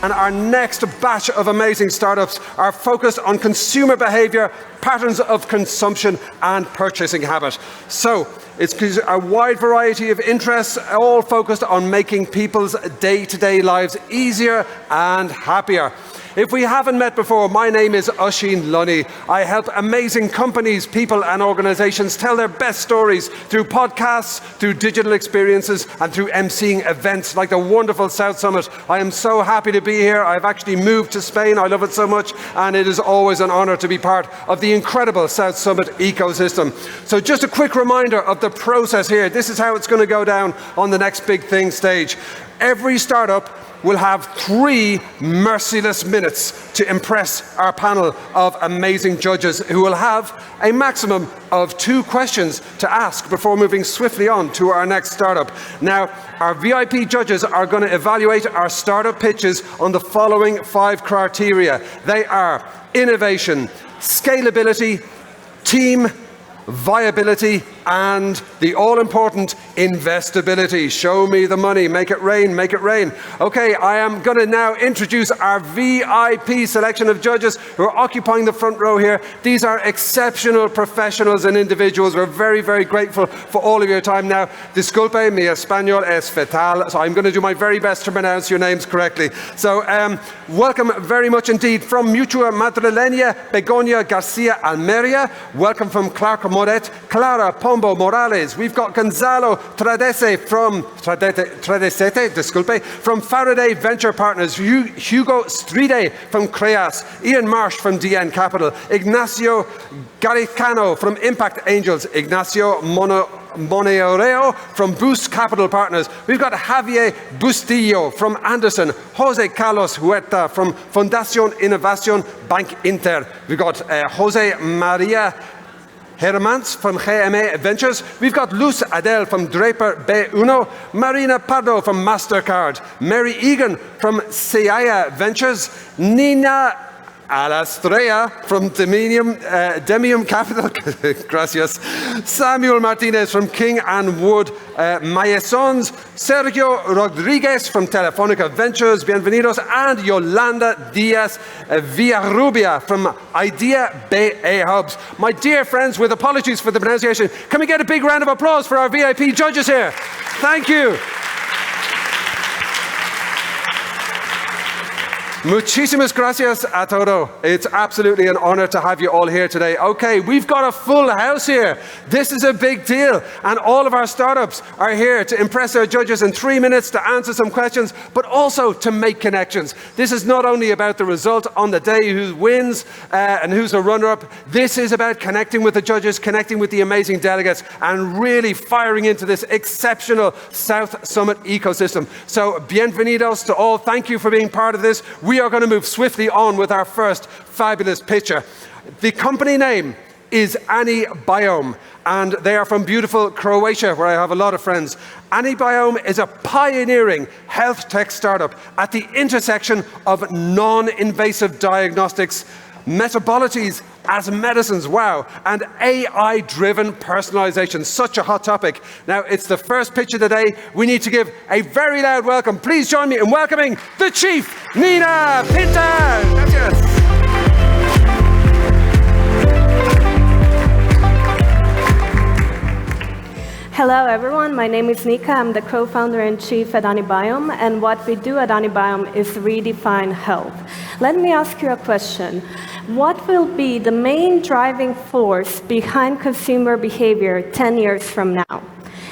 And our next batch of amazing startups are focused on consumer behavior, patterns of consumption, and purchasing habit. So it's a wide variety of interests, all focused on making people's day-to-day lives easier and happier. If we haven't met before, my name is Oisín Lunny. I help amazing companies, people and organizations tell their best stories through podcasts, through digital experiences, and through emceeing events like the wonderful South Summit. I am so happy to be here. I've actually moved to Spain. I love it so much, and it is always an honor to be part of the incredible South Summit ecosystem. So just a quick reminder of the process here. This is how it's going to go down on the Next Big Thing stage. Every startup will have 3 merciless minutes to impress our panel of amazing judges who will have a maximum of 2 questions to ask before moving swiftly on to our next startup. Now, our VIP judges are going to evaluate our startup pitches on the following 5 criteria. They are innovation, scalability, team, viability, and the all-important investability. Show me the money, make it rain, make it rain. Okay, I am going to now introduce our VIP selection of judges who are occupying the front row here. These are exceptional professionals and individuals. We're very, very grateful for all of your time now. Disculpe, mi español es fatal, so I'm going to do my very best to pronounce your names correctly. So, welcome very much indeed from Mutua Madrileña, Begoña Garcia Almeria. Welcome from Clark Moret, Clara Pombo Morales. We've got Gonzalo Tradesete from Faraday Venture Partners, Hugo Stride from Creas, Ian Marsh from DN Capital, Ignacio Garicano from Impact Angels, Ignacio Moneoreo from Boost Capital Partners. We've got Javier Bustillo from Anderson, Jose Carlos Huerta from Fundación Innovación Bank Inter. We've got Jose Maria Hermans from GMA Ventures. We've got Luz Adel from Draper B1, Marina Pardo from MasterCard, Mary Egan from Seaya Ventures, Nina Alastrella from Demium Capital, gracias, Samuel Martinez from King and Wood Mayesons, Sergio Rodriguez from Telefonica Ventures, bienvenidos, and Yolanda Diaz Villarrubia from Idea Bay Hubs. My dear friends, with apologies for the pronunciation, can we get a big round of applause for our VIP judges here? Thank you. Muchísimas gracias a todo. It's absolutely an honor to have you all here today. Okay, we've got a full house here. This is a big deal. And all of our startups are here to impress our judges in 3 minutes, to answer some questions, but also to make connections. This is not only about the result on the day, who wins and who's a runner-up. This is about connecting with the judges, connecting with the amazing delegates, and really firing into this exceptional South Summit ecosystem. So, bienvenidos to all. Thank you for being part of this. We are going to move swiftly on with our first fabulous pitcher. The company name is AnyBiome, and they are from beautiful Croatia, where I have a lot of friends. AnyBiome is a pioneering health tech startup at the intersection of non-invasive diagnostics, metabolities as medicines, wow, and AI-driven personalization, such a hot topic. Now, it's the first pitch of the day. We need to give a very loud welcome. Please join me in welcoming the Chief, Nina Pinta. Gracias. Hello everyone, my name is Nika. I'm the co-founder and chief at AnyBiome, and what we do at AnyBiome is redefine health. Let me ask you a question. What will be the main driving force behind consumer behavior 10 years from now?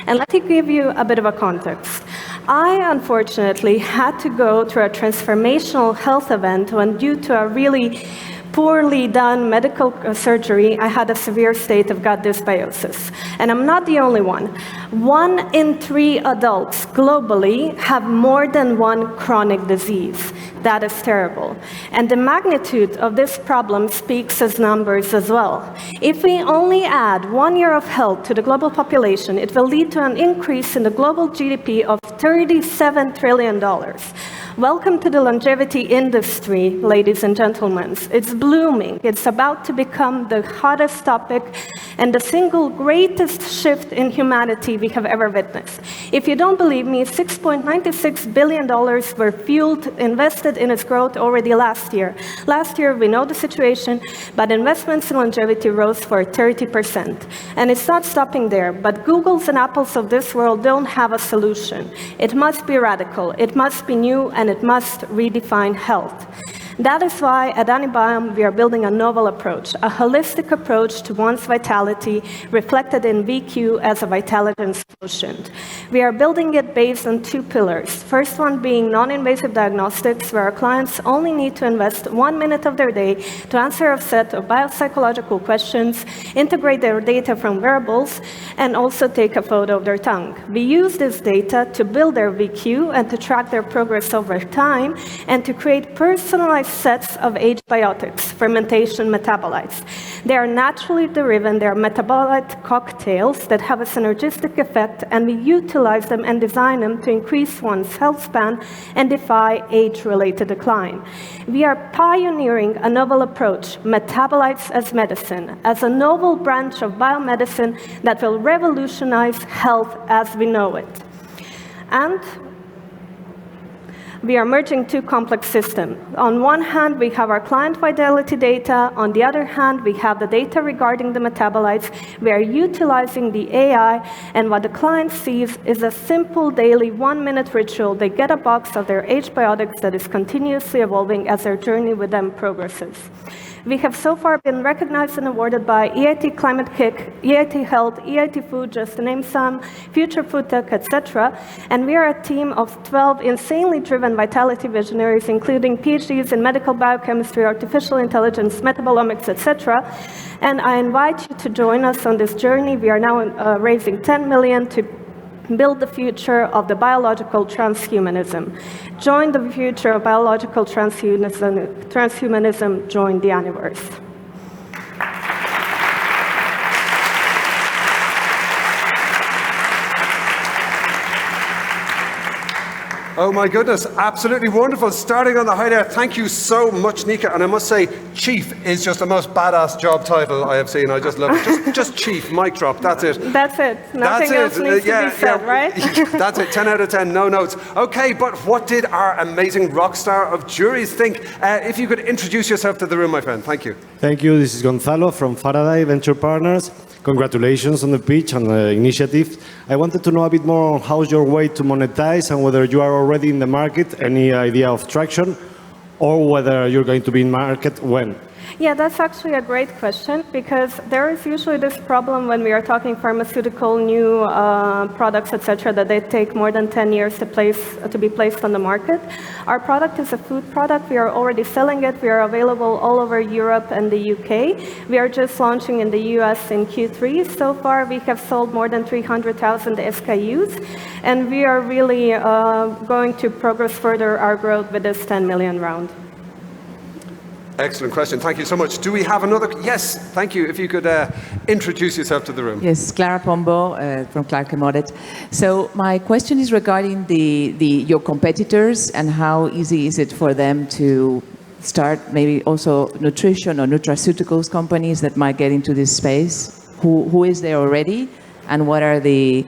And let me give you a bit of a context. I, unfortunately, had to go to a transformational health event when, due to a really poorly done medical surgery, I had a severe state of gut dysbiosis. And I'm not the only one. 1 in 3 adults globally have more than one chronic disease. That is terrible. And the magnitude of this problem speaks as numbers as well. If we only add 1 year of health to the global population, it will lead to an increase in the global GDP of $37 trillion. Welcome to the longevity industry, ladies and gentlemen. It's blooming. It's about to become the hottest topic and the single greatest shift in humanity we have ever witnessed. If you don't believe me, $6.96 billion were invested in its growth already last year. Last year, we know the situation, but investments in longevity rose for 30%. And it's not stopping there, but Googles and Apples of this world don't have a solution. It must be radical, it must be new, and it must redefine health. That is why at Anibiome we are building a novel approach, a holistic approach to one's vitality reflected in VQ as a Vitaligence quotient. We are building it based on two pillars. First one being non-invasive diagnostics, where our clients only need to invest 1 minute of their day to answer a set of biopsychological questions, integrate their data from wearables, and also take a photo of their tongue. We use this data to build their VQ and to track their progress over time and to create personalized sets of age biotics, fermentation metabolites. They are naturally derived, they are metabolite cocktails that have a synergistic effect, and we utilize them and design them to increase one's health span and defy age-related decline. We are pioneering a novel approach, metabolites as medicine, as a novel branch of biomedicine that will revolutionize health as we know it. And we are merging two complex systems. On one hand, we have our client vitality data. On the other hand, we have the data regarding the metabolites. We are utilizing the AI, and what the client sees is a simple daily 1-minute ritual. They get a box of their age biotics that is continuously evolving as their journey with them progresses. We have so far been recognized and awarded by EIT Climate Kick, EIT Health, EIT Food, just to name some, Future Food Tech, etc. And we are a team of 12 insanely driven vitality visionaries, including PhDs in medical biochemistry, artificial intelligence, metabolomics, etc. And I invite you to join us on this journey. We are now raising 10 million to build the future of the biological transhumanism. Join the future of biological transhumanism, join the Aniverse. Oh my goodness, absolutely wonderful. Starting on the high there, thank you so much, Nika. And I must say, Chief is just the most badass job title I have seen. I just love it. Just Chief, mic drop, that's it. That's it. Nothing else needs to be said, right? That's it, 10 out of 10, no notes. Okay, but what did our amazing rock star of juries think? If you could introduce yourself to the room, my friend, thank you. Thank you, this is Gonzalo from Faraday Venture Partners. Congratulations on the pitch and the initiative. I wanted to know a bit more on how's your way to monetize and whether you are already in the market, any idea of traction, or whether you're going to be in market when. Yeah, that's actually a great question, because there is usually this problem when we are talking pharmaceutical new products, etc., that they take more than 10 years to be placed on the market. Our product is a food product. We are already selling it. We are available all over Europe and the UK. We are just launching in the US in Q3. So far, we have sold more than 300,000 SKUs, and we are really going to progress further our growth with this 10 million round. Excellent question. Thank you so much. Do we have another? Yes, thank you. If you could introduce yourself to the room. Yes, Clara Pombo from Clark Audit. So my question is regarding your competitors and how easy is it for them to start maybe also nutrition or nutraceuticals companies that might get into this space? Who is there already, and what are the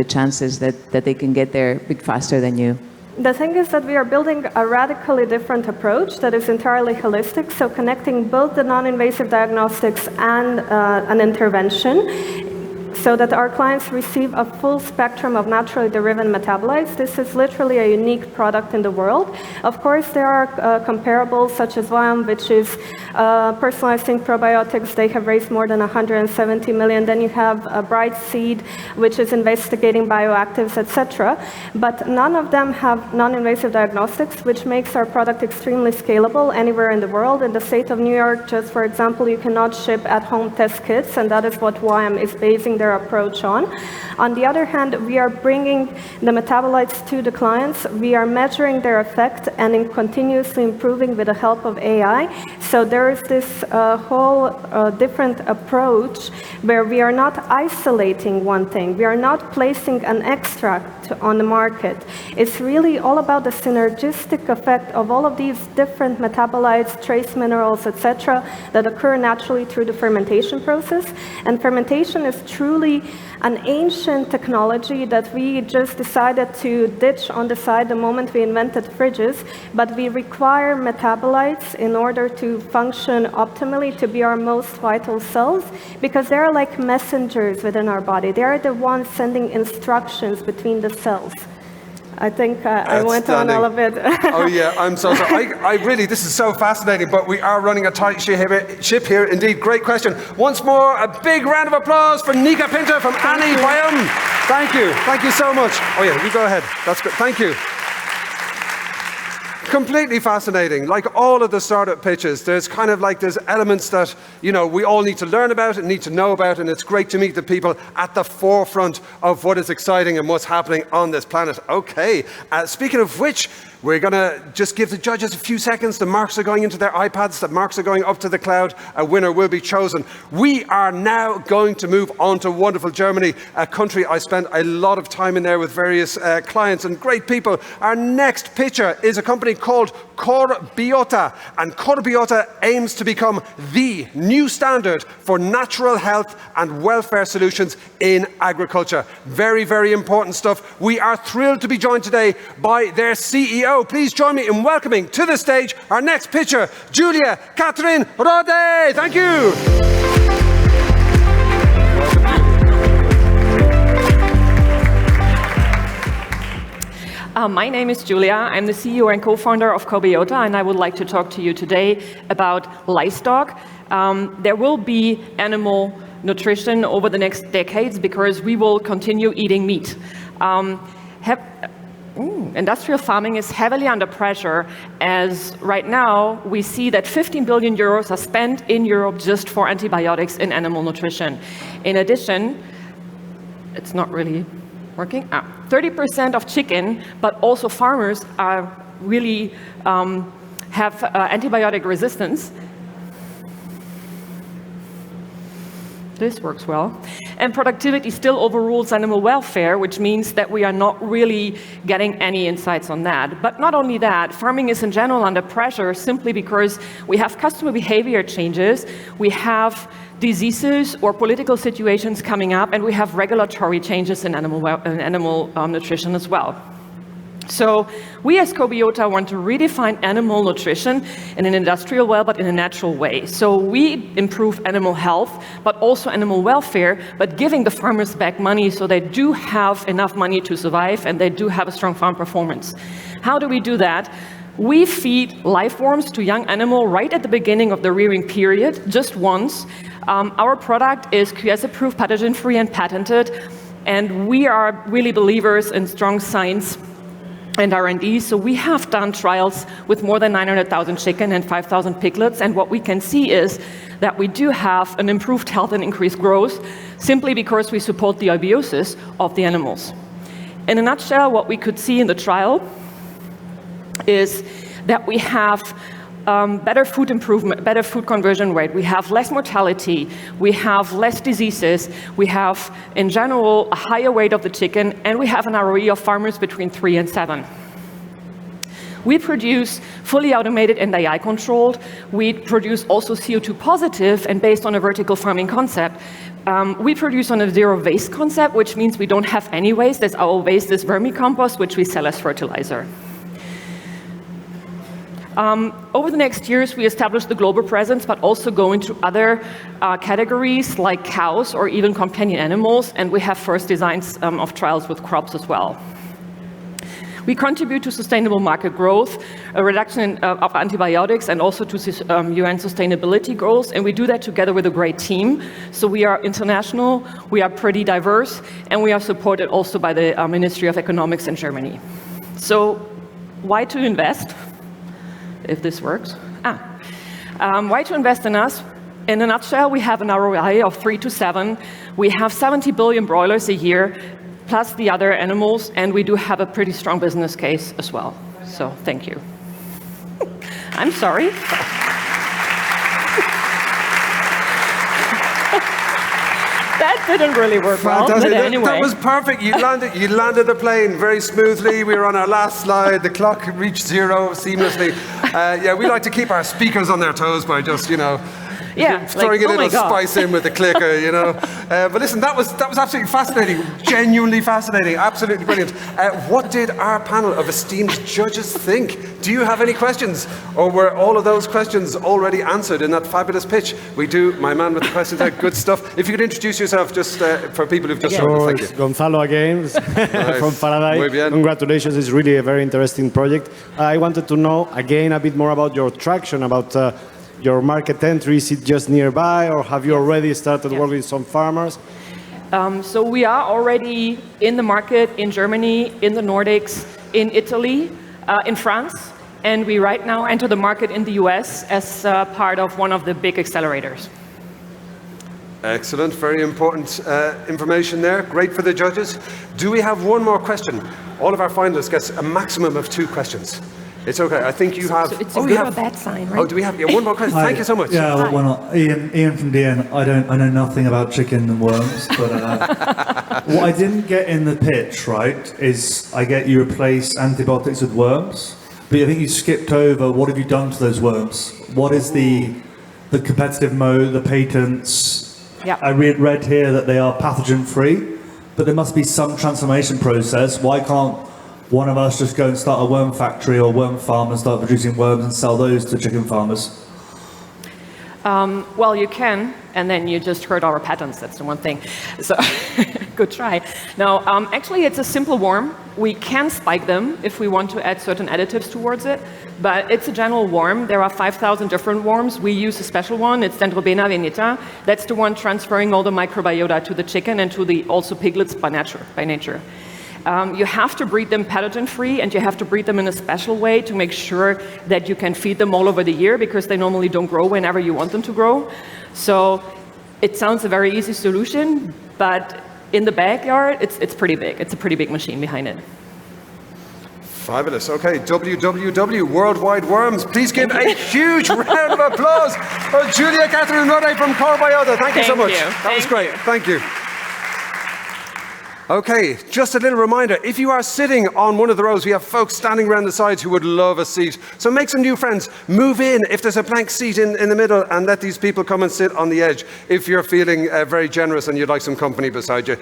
chances that they can get there a bit faster than you? The thing is that we are building a radically different approach that is entirely holistic, so connecting both the non-invasive diagnostics and an intervention, so that our clients receive a full spectrum of naturally derived metabolites. This is literally a unique product in the world. Of course, there are comparables such as Viome, which is personalizing probiotics. They have raised more than 170 million. Then you have Bright Seed, which is investigating bioactives, etc. But none of them have non-invasive diagnostics, which makes our product extremely scalable anywhere in the world. In the state of New York, just for example, you cannot ship at-home test kits, and that is what Viome is basing their approach on. On the other hand, we are bringing the metabolites to the clients. We are measuring their effect and continuously improving with the help of AI, So there is this whole different approach where we are not isolating one thing. We are not placing an extract on the market. It's really all about the synergistic effect of all of these different metabolites, trace minerals, etc., that occur naturally through the fermentation process. And fermentation is truly an ancient technology that we just decided to ditch on the side the moment we invented fridges, but we require metabolites in order to function optimally, to be our most vital cells, because they're like messengers within our body. They're the ones sending instructions between the cells. I think I went on all of it. Oh yeah, I'm so sorry. I really, this is so fascinating, but we are running a tight ship here. Indeed, great question. Once more, a big round of applause for Nika Pinter from AniBiome. Thank you. Thank you so much. Oh yeah, you go ahead. That's good. Thank you. Completely fascinating. Like all of the startup pitches, there's kind of like there's elements that, you know, we all need to learn about and need to know about, and it's great to meet the people at the forefront of what is exciting and what's happening on this planet. Okay, speaking of which, we're going to just give the judges a few seconds. The marks are going into their iPads. The marks are going up to the cloud. A winner will be chosen. We are now going to move on to wonderful Germany, a country I spent a lot of time in there with various clients and great people. Our next pitcher is a company called CoreBiota, and CoreBiota aims to become the new standard for natural health and welfare solutions in agriculture. Very, very important stuff. We are thrilled to be joined today by their CEO. Please join me in welcoming to the stage our next pitcher, Julia Catherine Rode. Thank you. My name is Julia. I'm the CEO and co-founder of CoreBiota, and I would like to talk to you today about livestock. There will be animal nutrition over the next decades because we will continue eating meat. Industrial farming is heavily under pressure, as right now we see that 15 billion euros are spent in Europe just for antibiotics in animal nutrition. In addition, it's not really working. 30% of chicken, but also farmers are really have antibiotic resistance. This works well. And productivity still overrules animal welfare, which means that we are not really getting any insights on that. But not only that, farming is in general under pressure simply because we have customer behavior changes, we have diseases or political situations coming up, and we have regulatory changes in animal nutrition as well. So we as CoreBiota want to redefine animal nutrition in an industrial way, but in a natural way. So we improve animal health, but also animal welfare, but giving the farmers back money so they do have enough money to survive and they do have a strong farm performance. How do we do that? We feed live worms to young animal right at the beginning of the rearing period, just once. Our product is QS-approved, pathogen-free, and patented, and we are really believers in strong science and R&D, so we have done trials with more than 900,000 chicken and 5,000 piglets, and what we can see is that we do have an improved health and increased growth simply because we support the abiosis of the animals. In a nutshell, what we could see in the trial is that we have better food improvement, better food conversion rate, we have less mortality, we have less diseases, we have, in general, a higher weight of the chicken, and we have an ROE of farmers between 3 and 7. We produce fully automated and AI controlled. We produce also CO2 positive and based on a vertical farming concept. We produce on a zero waste concept, which means we don't have any waste. As our waste is vermicompost, which we sell as fertilizer. Over the next years, we established the global presence, but also go into other categories like cows or even companion animals, and we have first designs of trials with crops as well. We contribute to sustainable market growth, a reduction of antibiotics, and also to UN sustainability goals, and we do that together with a great team. So we are international, we are pretty diverse, and we are supported also by the Ministry of Economics in Germany. So why to invest? If this works. Why to invest in us? In a nutshell, we have an ROI of 3 to 7. We have 70 billion broilers a year, plus the other animals, and we do have a pretty strong business case as well. So thank you. I'm sorry. didn't really work well, but Fantastic. anyway. That was perfect. You landed the plane very smoothly. We were on our last slide. The clock reached 0 seamlessly. Yeah, we like to keep our speakers on their toes by just, throwing a little spice in with the clicker, But listen, that was absolutely fascinating. Genuinely fascinating. Absolutely brilliant. What did our panel of esteemed judges think? Do you have any questions? Or were all of those questions already answered in that fabulous pitch? We do. My man with the questions there. Good stuff. If you could introduce yourself just for people who've just joined us. Thank you. Gonzalo again from Faraday. Muy bien. Congratulations, it's really a very interesting project. I wanted to know again a bit more about your traction, about your market entry. Is it just nearby, or have you already started working with some farmers? So we are already in the market in Germany, in the Nordics, in Italy, in France, and we right now enter the market in the US as part of one of the big accelerators. Excellent, very important information there. Great for the judges. Do we have one more question? All of our finalists get a maximum of 2 questions. It's okay. I think you have. So it's a good or bad sign, right? Oh, do we have? Yeah, one more question. Thank you so much. Yeah, well, why not? Ian from DN. I know nothing about chicken and worms, but what I didn't get in the pitch, right, is I get you replace antibiotics with worms, but I think you skipped over what have you done to those worms? What is the competitive mode, the patents? Yeah. I read here that they are pathogen-free, but there must be some transformation process. Why can't one of us just go and start a worm factory or worm farm and start producing worms and sell those to chicken farmers? Well, you can, and then you just hurt our patents. That's the one thing. So, good try. Now, actually, it's a simple worm. We can spike them if we want to add certain additives towards it, but it's a general worm. There are 5,000 different worms. We use a special one. It's Dendrobena veneta. That's the one transferring all the microbiota to the chicken and to the also piglets by nature. You have to breed them pathogen-free, and you have to breed them in a special way to make sure that you can feed them all over the year, because they normally don't grow whenever you want them to grow. So it sounds a very easy solution, but in the backyard, it's pretty big. It's a pretty big machine behind it. Fabulous. Okay, WWW, Worldwide Worms. Please give a huge round of applause for Julia Catherine Rode from Corbiota. Thank you so much. That was great. Thank you. Okay, just a little reminder, if you are sitting on one of the rows, we have folks standing around the sides who would love a seat. So make some new friends, move in if there's a blank seat in the middle, and let these people come and sit on the edge if you're feeling very generous and you'd like some company beside you.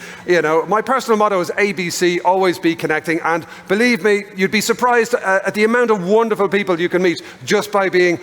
My personal motto is ABC, always be connecting, and believe me, you'd be surprised at the amount of wonderful people you can meet just by being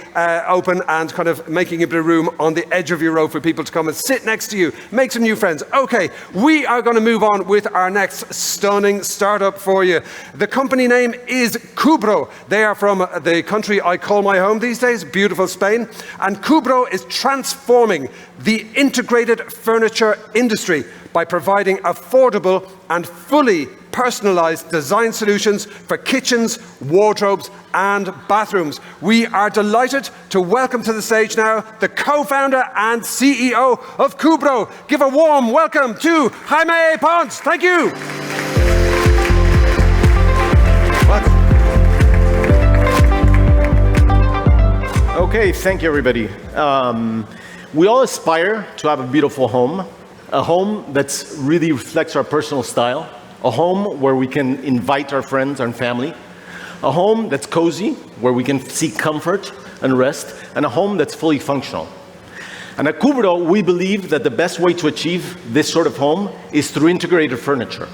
open and kind of making a bit of room on the edge of your row for people to come and sit next to you, make some new friends. Okay, we are going to move on with our next stunning startup for you. The company name is Cubro. They are from the country I call my home these days, beautiful Spain. And Cubro is transforming the integrated furniture industry by providing affordable and fully personalized design solutions for kitchens, wardrobes, and bathrooms. We are delighted to welcome to the stage now the co-founder and CEO of Cubro. Give a warm welcome to Jaime Pons. Thank you. Welcome. Okay, thank you, everybody. We all aspire to have a beautiful home, a home that really reflects our personal style, a home where we can invite our friends and family, a home that's cozy, where we can seek comfort and rest, and a home that's fully functional. And at Cubro, we believe that the best way to achieve this sort of home is through integrated furniture.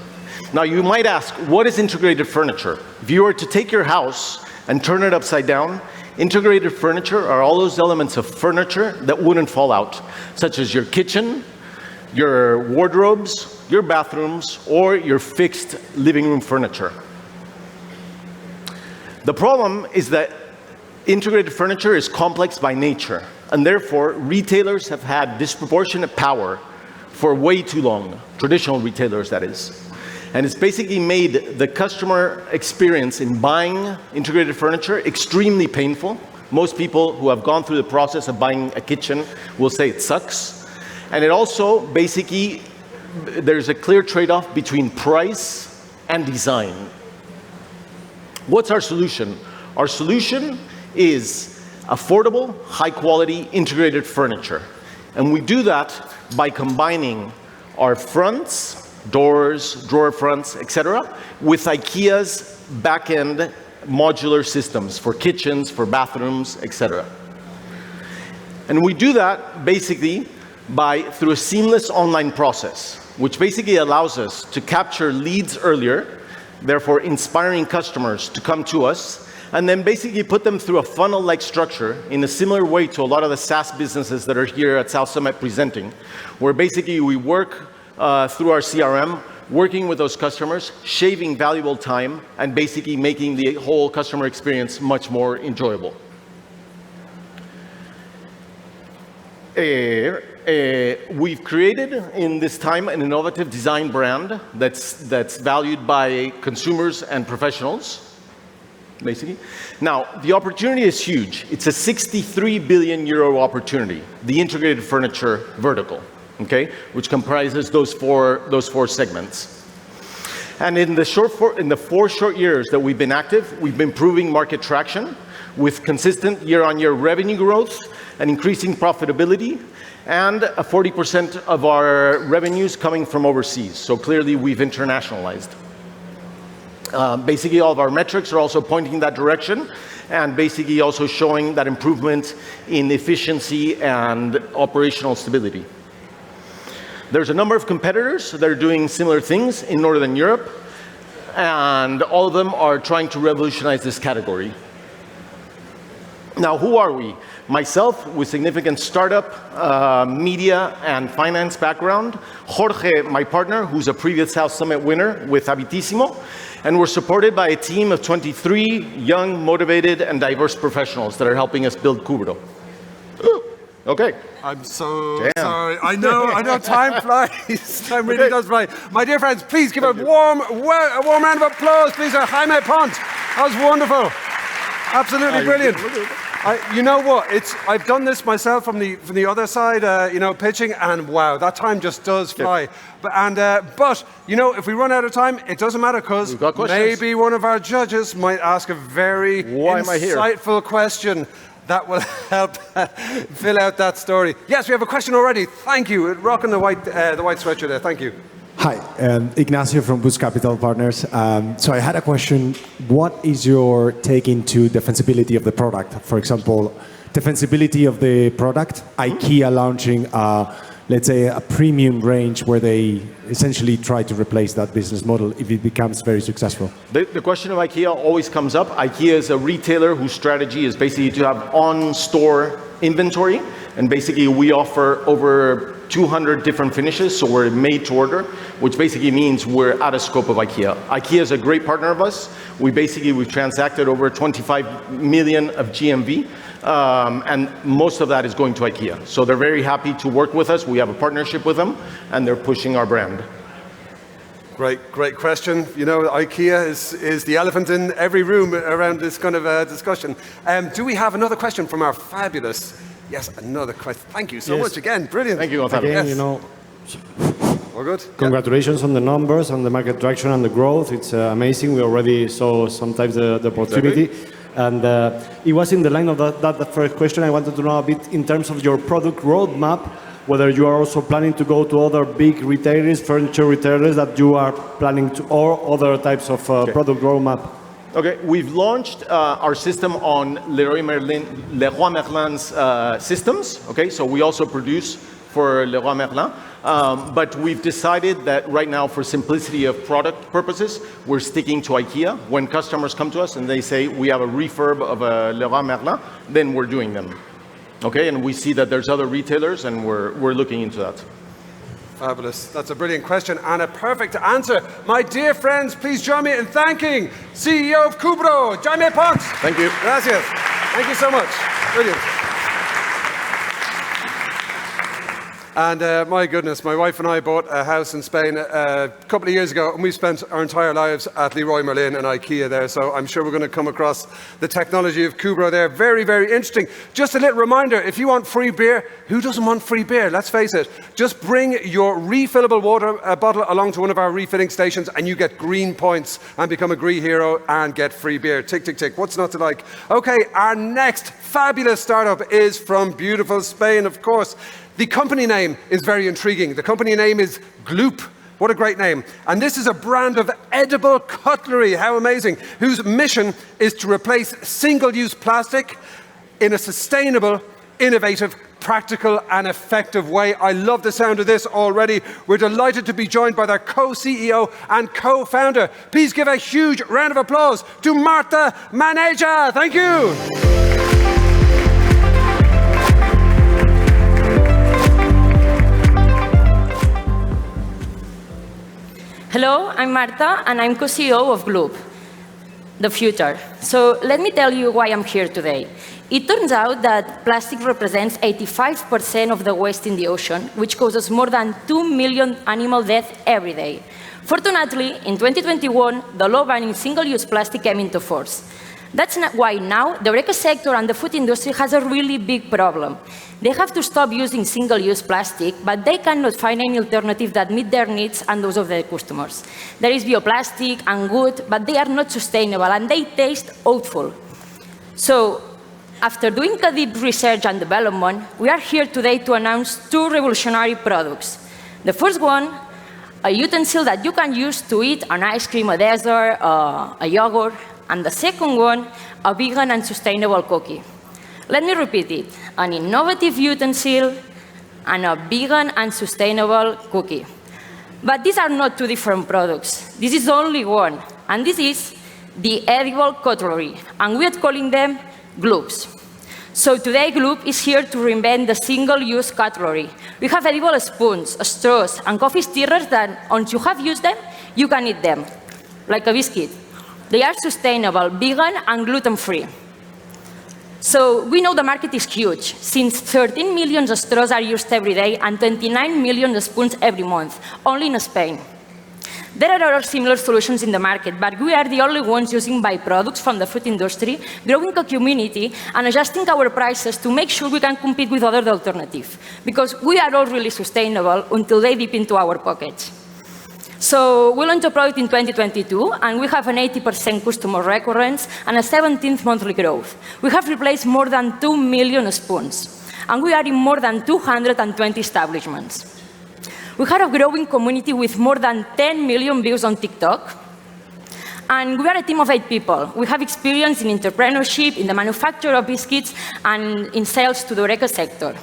Now, you might ask, what is integrated furniture? If you were to take your house and turn it upside down, integrated furniture are all those elements of furniture that wouldn't fall out, such as your kitchen, your wardrobes, your bathrooms, or your fixed living room furniture. The problem is that integrated furniture is complex by nature, and therefore retailers have had disproportionate power for way too long, traditional retailers that is. And it's basically made the customer experience in buying integrated furniture extremely painful. Most people who have gone through the process of buying a kitchen will say it sucks. And it also basically, there's a clear trade-off between price and design. What's our solution? Our solution is affordable, high-quality, integrated furniture. And we do that by combining are fronts, doors, drawer fronts, etc., with IKEA's back-end modular systems for kitchens, for bathrooms, etc. And we do that basically through a seamless online process, which basically allows us to capture leads earlier, therefore inspiring customers to come to us, and then basically put them through a funnel-like structure in a similar way to a lot of the SaaS businesses that are here at South Summit presenting, where basically we work through our CRM, working with those customers, shaving valuable time, and basically making the whole customer experience much more enjoyable. We've created in this time an innovative design brand that's valued by consumers and professionals, basically. Now, the opportunity is huge. It's a 63 billion euro opportunity, the integrated furniture vertical, okay, which comprises those four segments. And in the 4 short years that we've been active, we've been proving market traction with consistent year-on-year revenue growth and increasing profitability, and 40% of our revenues coming from overseas. So clearly, we've internationalized. Basically, all of our metrics are also pointing that direction, and basically also showing that improvement in efficiency and operational stability. There's a number of competitors that are doing similar things in Northern Europe, and all of them are trying to revolutionize this category. Now, who are we? Myself, with significant startup, media, and finance background. Jorge, my partner, who's a previous South Summit winner with Habitissimo. And we're supported by a team of 23 young, motivated, and diverse professionals that are helping us build Cubro. Okay. I'm so sorry. I know, time flies. Time really does fly. My dear friends, please give a warm round of applause, please, to Jaime Pons. That was wonderful. Absolutely brilliant. You know what? I've done this myself from the other side, pitching, and wow, that time just does fly. But you know, if we run out of time, it doesn't matter, because maybe one of our judges might ask a very insightful question that will help fill out that story. Yes, we have a question already. Thank you. Rocking the white sweatshirt there. Thank you. Hi, Ignacio from Boost Capital Partners. So I had a question. What is your take into defensibility of the product? For example, defensibility of the product, IKEA launching, let's say, a premium range where they essentially try to replace that business model if it becomes very successful. The question of IKEA always comes up. IKEA is a retailer whose strategy is basically to have on-store inventory, and basically we offer over 200 different finishes, so we're made to order, which basically means we're out of scope of IKEA. IKEA is a great partner of us. We've transacted over 25 million of GMV, and most of that is going to IKEA. So they're very happy to work with us. We have a partnership with them, and they're pushing our brand. Great question. You know, IKEA is the elephant in every room around this kind of discussion. Do we have another question from our fabulous? Yes, another question. Thank you so much again. Brilliant. Thank you, Gonzalo. Again, All good? Congratulations on the numbers, on the market traction and the growth. It's amazing. We already saw sometimes the opportunity. And it was in the line of that first question. I wanted to know a bit in terms of your product roadmap, whether you are also planning to go to other big retailers, furniture retailers that you are planning to, or other types of product roadmap. Okay, we've launched our system on Leroy Merlin's systems. Okay, so we also produce for Leroy Merlin, but we've decided that right now, for simplicity of product purposes, we're sticking to IKEA. When customers come to us and they say we have a refurb of a Leroy Merlin, then we're doing them. Okay, and we see that there's other retailers, and we're looking into that. Fabulous. That's a brilliant question and a perfect answer. My dear friends, please join me in thanking CEO of Cubro, Jaime Pons. Thank you. Gracias. Thank you so much. Brilliant. And my goodness, my wife and I bought a house in Spain a couple of years ago, and we spent our entire lives at Leroy Merlin and IKEA there, so I'm sure we're going to come across the technology of Cubro there. Very, very interesting. Just a little reminder, if you want free beer, who doesn't want free beer? Let's face it. Just bring your refillable water bottle along to one of our refilling stations, and you get green points and become a green hero and get free beer. Tick, tick, tick. What's not to like? Okay, our next fabulous startup is from beautiful Spain, of course. The company name is very intriguing. The company name is Gloop. What a great name. And this is a brand of edible cutlery, how amazing, whose mission is to replace single-use plastic in a sustainable, innovative, practical and effective way. I love the sound of this already. We're delighted to be joined by their co-CEO and co-founder. Please give a huge round of applause to Marta Maneja. Thank you. Hello, I'm Marta, and I'm co-CEO of Gloop, the future. So let me tell you why I'm here today. It turns out that plastic represents 85% of the waste in the ocean, which causes more than 2 million animal deaths every day. Fortunately, in 2021, the law banning single-use plastic came into force. That's why now the HoReCa sector and the food industry has a really big problem. They have to stop using single-use plastic, but they cannot find any alternative that meet their needs and those of their customers. There is bioplastic and good, but they are not sustainable and they taste awful. So, after doing a deep research and development, we are here today to announce 2 revolutionary products. The first one, a utensil that you can use to eat an ice cream, a dessert, a yogurt, and the second one, a vegan and sustainable cookie. Let me repeat it, an innovative utensil and a vegan and sustainable cookie. But these are not 2 different products. This is only one, and this is the edible cutlery, and we are calling them Gloops. So today, Gloop is here to reinvent the single-use cutlery. We have edible spoons, straws, and coffee stirrers that, once you have used them, you can eat them, like a biscuit. They are sustainable, vegan, and gluten-free. So we know the market is huge, since 13 million straws are used every day and 29 million spoons every month, only in Spain. There are other similar solutions in the market, but we are the only ones using byproducts from the food industry, growing a community, and adjusting our prices to make sure we can compete with other alternatives, because we are all really sustainable until they dip into our pockets. So we launched a product in 2022, and we have an 80% customer recurrence and a 17th monthly growth. We have replaced more than 2 million spoons, and we are in more than 220 establishments. We have a growing community with more than 10 million views on TikTok, and we are a team of 8 people. We have experience in entrepreneurship, in the manufacture of biscuits, and in sales to the HoReCa sector.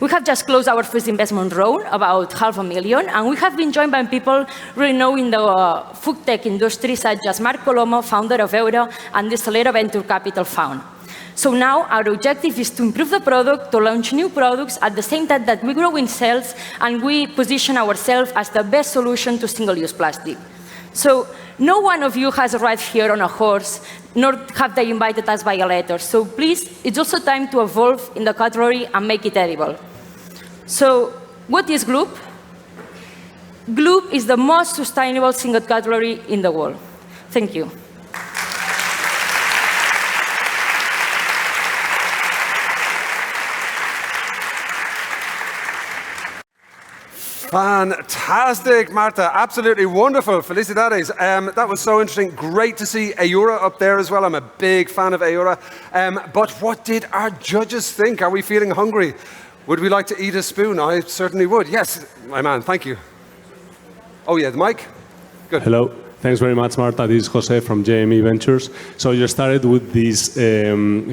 We have just closed our first investment round, about $500,000, and we have been joined by people really known in the food tech industry, such as Mark Colomo, founder of Euro, and the Solera Venture Capital Fund. So now our objective is to improve the product, to launch new products at the same time that we grow in sales and we position ourselves as the best solution to single-use plastic. So no one of you has arrived here on a horse, nor have they invited us by a letter. So please, it's also time to evolve in the cutlery and make it edible. So what is Gloop? Gloop is the most sustainable single cutlery in the world. Thank you. Fantastic, Marta. Absolutely wonderful. Felicidades. That was so interesting. Great to see Eura up there as well. I'm a big fan of Eura. But what did our judges think? Are we feeling hungry? Would we like to eat a spoon? I certainly would. Yes, my man. Thank you. Oh, yeah, the mic? Good. Hello. Thanks very much, Marta. This is Jose from JME Ventures. So you started with this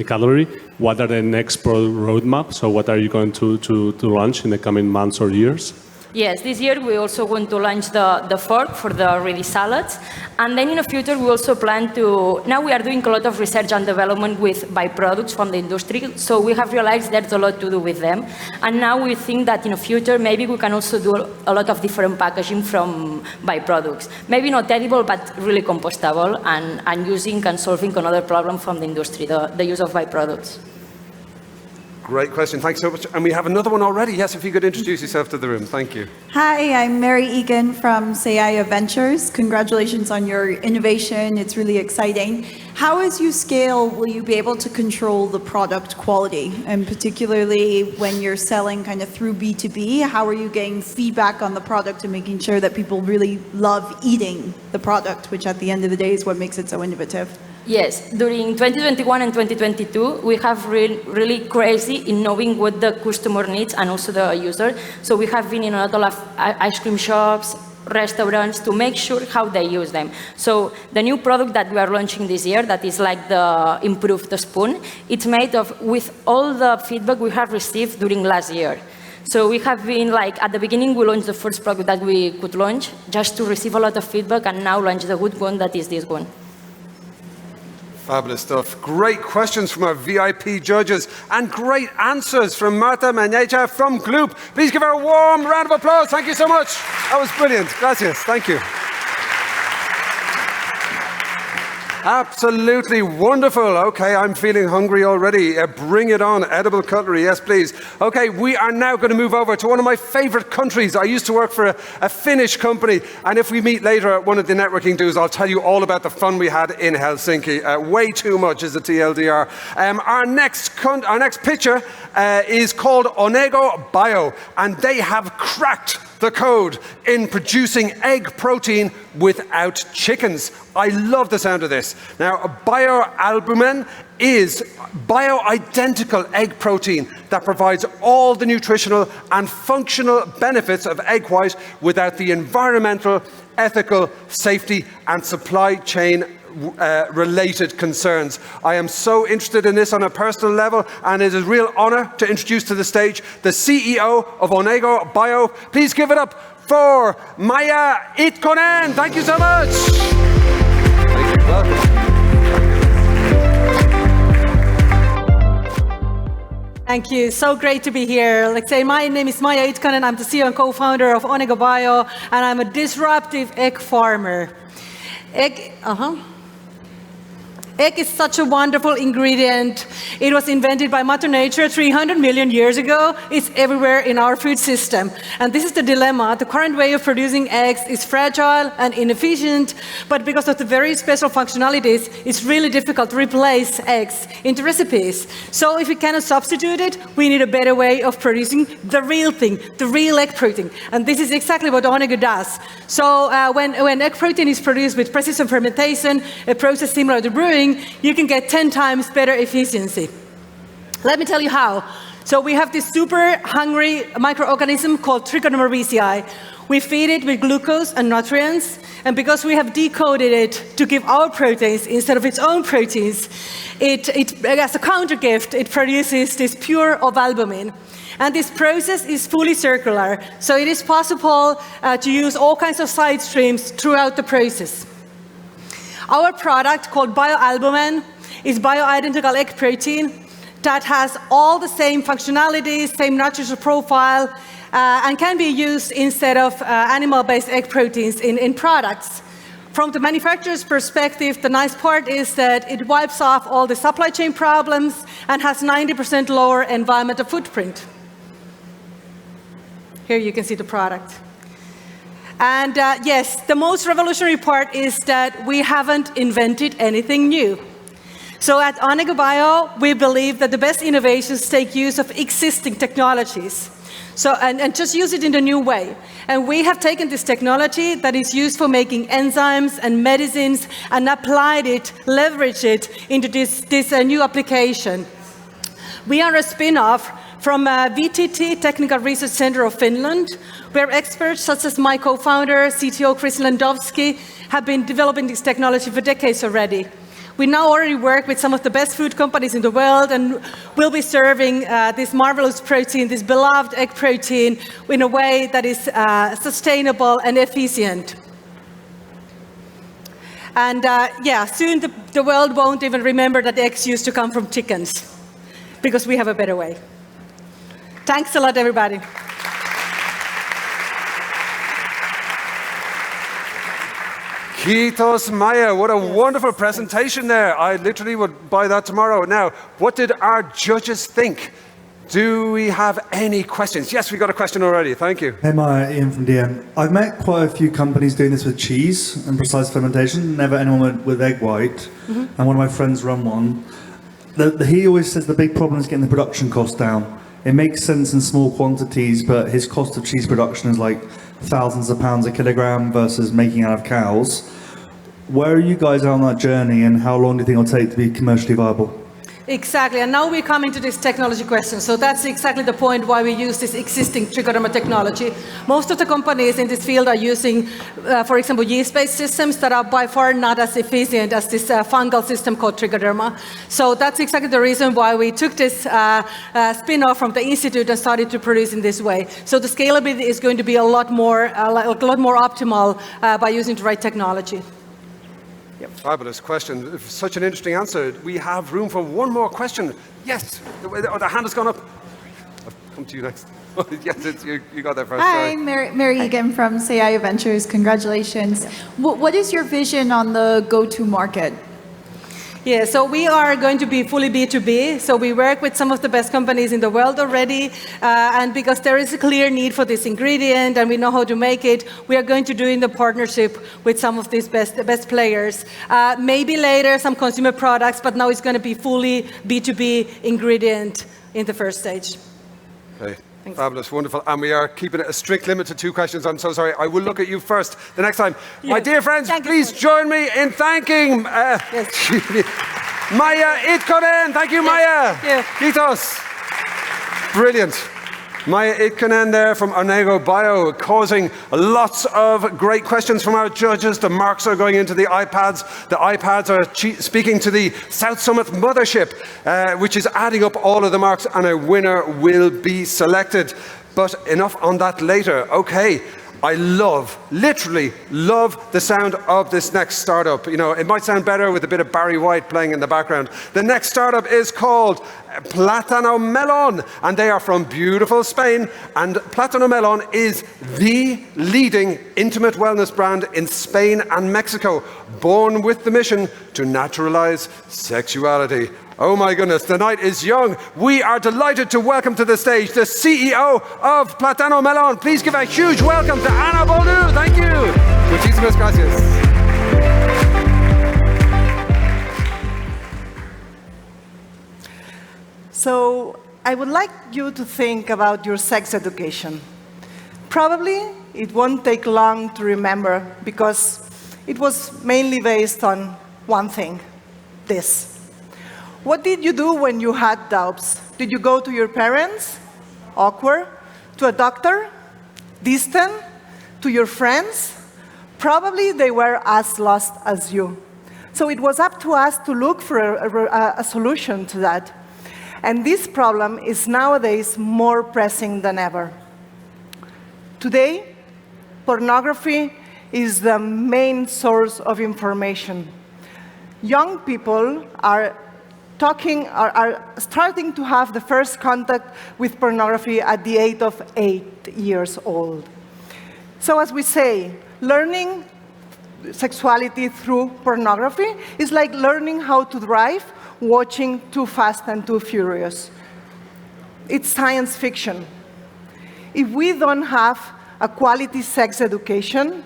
cutlery. What are the next product roadmap? So what are you going to launch in the coming months or years? Yes, this year we also want to launch the fork for the ready salads. And then in the future we also plan to, now we are doing a lot of research and development with byproducts from the industry. So we have realized there's a lot to do with them. And now we think that in the future maybe we can also do a lot of different packaging from byproducts. Maybe not edible, but really compostable and using and solving another problem from the industry, the use of byproducts. Great question. Thanks so much. And we have another one already. Yes, if you could introduce yourself to the room. Thank you. Hi, I'm Mary Egan from Seaya Ventures. Congratulations on your innovation. It's really exciting. How, as you scale, will you be able to control the product quality? And particularly when you're selling kind of through B2B, how are you getting feedback on the product and making sure that people really love eating the product, which at the end of the day is what makes it so innovative? Yes, during 2021 and 2022, we have really crazy in knowing what the customer needs and also the user. So we have been in a lot of ice cream shops, restaurants to make sure how they use them. So the new product that we are launching this year, that is like the improved spoon, it's made of with all the feedback we have received during last year. So we have been like, at the beginning we launched the first product that we could launch just to receive a lot of feedback and now launch the good one, that is this one. Fabulous stuff. Great questions from our VIP judges and great answers from Marta Maneja from Gloop. Please give her a warm round of applause. Thank you so much. That was brilliant. Gracias. Thank you. Absolutely wonderful. Okay, I'm feeling hungry already. Bring it on. Edible cutlery, yes, please. Okay, we are now going to move over to one of my favorite countries. I used to work for a Finnish company, and if we meet later at one of the networking do's, I'll tell you all about the fun we had in Helsinki. Way too much is a TLDR. Our next picture is called Onego Bio, and they have cracked the code in producing egg protein without chickens. I love the sound of this. Now, bioalbumin is bio-identical egg protein that provides all the nutritional and functional benefits of egg white without the environmental, ethical, safety, and supply chain related concerns. I am so interested in this on a personal level, and it is a real honor to introduce to the stage the CEO of Onego Bio. Please give it up for Maija Itkonen. Thank you so much. Thank you. Welcome. Thank you. So great to be here. Like say, my name is Maija Itkonen. I'm the CEO and co-founder of Onego Bio, and I'm a disruptive egg farmer. Egg is such a wonderful ingredient. It was invented by Mother Nature 300 million years ago. It's everywhere in our food system. And this is the dilemma. The current way of producing eggs is fragile and inefficient, but because of the very special functionalities, it's really difficult to replace eggs into recipes. So if we cannot substitute it, we need a better way of producing the real thing, the real egg protein. And this is exactly what Onego does. So when egg protein is produced with precision fermentation, a process similar to brewing, you can get 10 times better efficiency. Let me tell you how. So we have this super hungry microorganism called Trichoderma. We feed it with glucose and nutrients, and because we have decoded it to give our proteins instead of its own proteins, it as a counter gift, it produces this pure ovalbumin. And this process is fully circular, so it is possible to use all kinds of side streams throughout the process. Our product, called bioalbumin, is bio-identical egg protein that has all the same functionalities, same nutritional profile, and can be used instead of animal-based egg proteins in products. From the manufacturer's perspective, the nice part is that it wipes off all the supply chain problems and has 90% lower environmental footprint. Here you can see the product. And yes, the most revolutionary part is that we haven't invented anything new. So at Onego Bio, we believe that the best innovations take use of existing technologies. So, and just use it in a new way. And we have taken this technology that is used for making enzymes and medicines and applied it, leveraged it into this new application. We are a spin-off from VTT, Technical Research Center of Finland, where experts such as my co-founder, CTO Chris Landowski, have been developing this technology for decades already. We now already work with some of the best food companies in the world, and we'll be serving this marvelous protein, this beloved egg protein, in a way that is sustainable and efficient. And yeah, soon the world won't even remember that eggs used to come from chickens, because we have a better way. Thanks a lot, everybody. Kiitos, Maija. What a wonderful presentation there. I literally would buy that tomorrow. Now, what did our judges think? Do we have any questions? Yes, we got a question already. Thank you. Hey, Maija, Ian from DN. I've met quite a few companies doing this with cheese and precise fermentation, never anyone with egg white. And one of my friends run one. He always says the big problem is getting the production cost down. It makes sense in small quantities, but his cost of cheese production is like thousands of pounds a kilogram versus making out of cows. Where are you guys on that journey, and how long do you think it'll take to be commercially viable? Exactly, and now we're coming to this technology question. So that's exactly the point why we use this existing trichoderma technology. Most of the companies in this field are using, for example, yeast-based systems that are by far not as efficient as this fungal system called trichoderma. So that's exactly the reason why we took this spin-off from the institute and started to produce in this way. So the scalability is going to be a lot more optimal by using the right technology. Fabulous question. Such an interesting answer. We have room for one more question. Yes, the hand has gone up. I'll come to you next. Yes, you got there first. Hi, Sorry. Mary Egan from Seaya Ventures. Congratulations. What is your vision on the go-to-market? Yeah, so we are going to be fully B2B. So we work with some of the best companies in the world already. And because there is a clear need for this ingredient and we know how to make it, we are going to do it in the partnership with some of these best players. Maybe later some consumer products, but now it's going to be fully B2B ingredient in the first stage. Okay. Fabulous, wonderful. And we are keeping it a strict limit to 2 questions. I'm so sorry. I will look at you first the next time. Yes. My dear friends, please join me in thanking Maya Itkonen. Thank you, Maya. Kiitos. Brilliant. Maya Itkonen there from Onego Bio, causing lots of great questions from our judges. The marks are going into the iPads. The iPads are speaking to the South Summit mothership, which is adding up all of the marks, and a winner will be selected. But enough on that later. Okay. I literally love the sound of this next startup. You know, it might sound better with a bit of Barry White playing in the background. The next startup is called Plátano Melón, and they are from beautiful Spain. And Plátano Melón is the leading intimate wellness brand in Spain and Mexico, born with the mission to naturalize sexuality. Oh my goodness, the night is young. We are delighted to welcome to the stage the CEO of Plátano Melón. Please give a huge welcome to Ana Bolu. Thank you. Muchísimas gracias. So I would like you to think about your sex education. Probably it won't take long to remember because it was mainly based on one thing, this. What did you do when you had doubts? Did you go to your parents? Awkward? To a doctor? Distant? To your friends? Probably they were as lost as you. So it was up to us to look for a solution to that. And this problem is nowadays more pressing than ever. Today, pornography is the main source of information. Young people are starting to have the first contact with pornography at the age of 8 years old. So as we say, learning sexuality through pornography is like learning how to drive, watching Too Fast and Too Furious. It's science fiction. If we don't have a quality sex education,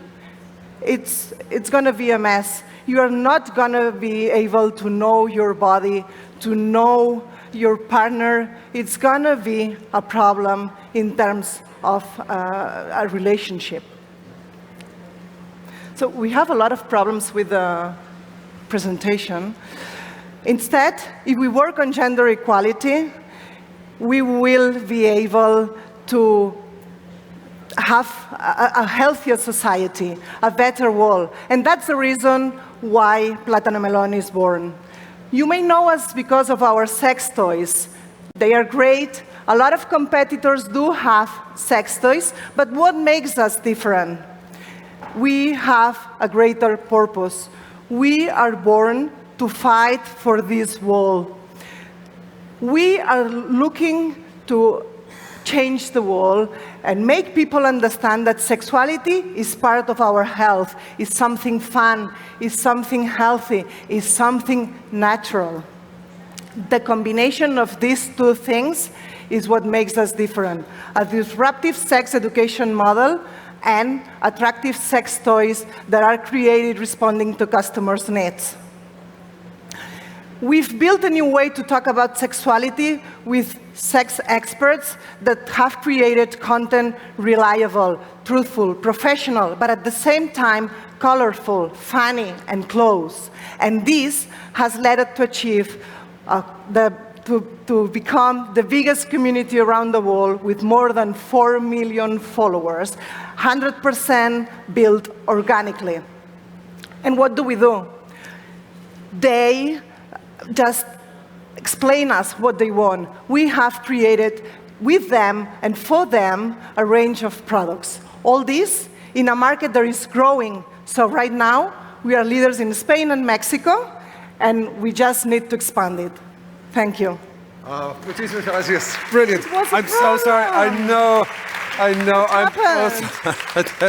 it's going to be a mess. You are not going to be able to know your body, to know your partner. It's going to be a problem in terms of a relationship. So we have a lot of problems with the presentation. Instead, if we work on gender equality, we will be able to have a healthier society, a better world. And that's the reason why Plátano Melón is born. You may know us because of our sex toys. They are great. A lot of competitors do have sex toys, but what makes us different? We have a greater purpose. We are born to fight for this world. We are looking to change the world and make people understand that sexuality is part of our health, is something fun, is something healthy, is something natural. The combination of these two things is what makes us different. A disruptive sex education model and attractive sex toys that are created responding to customers' needs. We've built a new way to talk about sexuality with sex experts that have created content reliable, truthful, professional, but at the same time, colorful, funny, and close. And this has led us to achieve to become the biggest community around the world with more than 4 million followers, 100% built organically. And what do? They just explain us what they want. We have created with them and for them a range of products. All this in a market that is growing. So right now, we are leaders in Spain and Mexico, and we just need to expand it. Thank you. Muchísimas gracias. Brilliant. I'm so sorry. I know. I'm so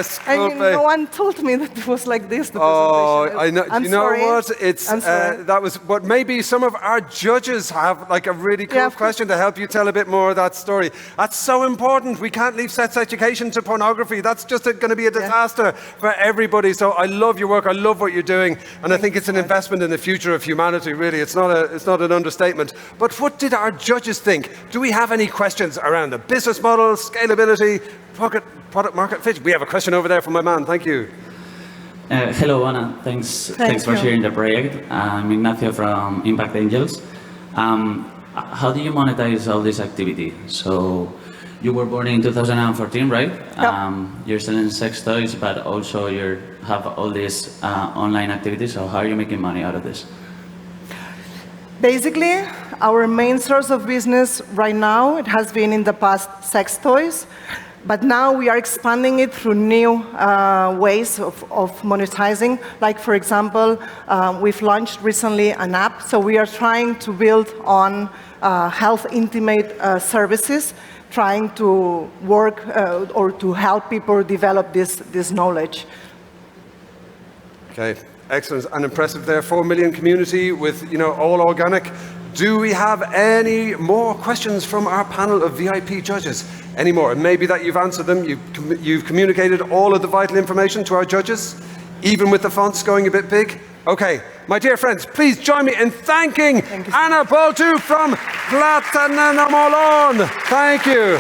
sorry. I mean, no one told me that it was like this, the presentation. I know. I'm you know sorry. What? It's that was. But maybe some of our judges have like a really cool question to help you tell a bit more of that story. That's so important. We can't leave sex education to pornography. That's just going to be a disaster for everybody. So I love your work. I love what you're doing, and I think it's an investment in the future of humanity. Really, it's not an understatement. But what did our judges think? Do we have any questions around the business model, scalability, product market fit? We have a question over there from my man. Thank you. Hello, Ana. Thanks for sharing the project. I'm Ignacio from Impact Angels. How do you monetize all this activity? So you were born in 2014, right? Yep. You're selling sex toys, but also you have all these online activities. So how are you making money out of this? Basically, our main source of business right now, it has been in the past sex toys, but now we are expanding it through new ways of monetizing. Like, for example, we've launched recently an app, so we are trying to build on health intimate services, trying to work or to help people develop this knowledge. Okay. Excellent and impressive there. 4 million community with, all organic. Do we have any more questions from our panel of VIP judges? Any more? And maybe that you've answered them. You've communicated all of the vital information to our judges, even with the fonts going a bit big. Okay, my dear friends, please join me in thanking Ana Boltu from Platanamolon. Thank you.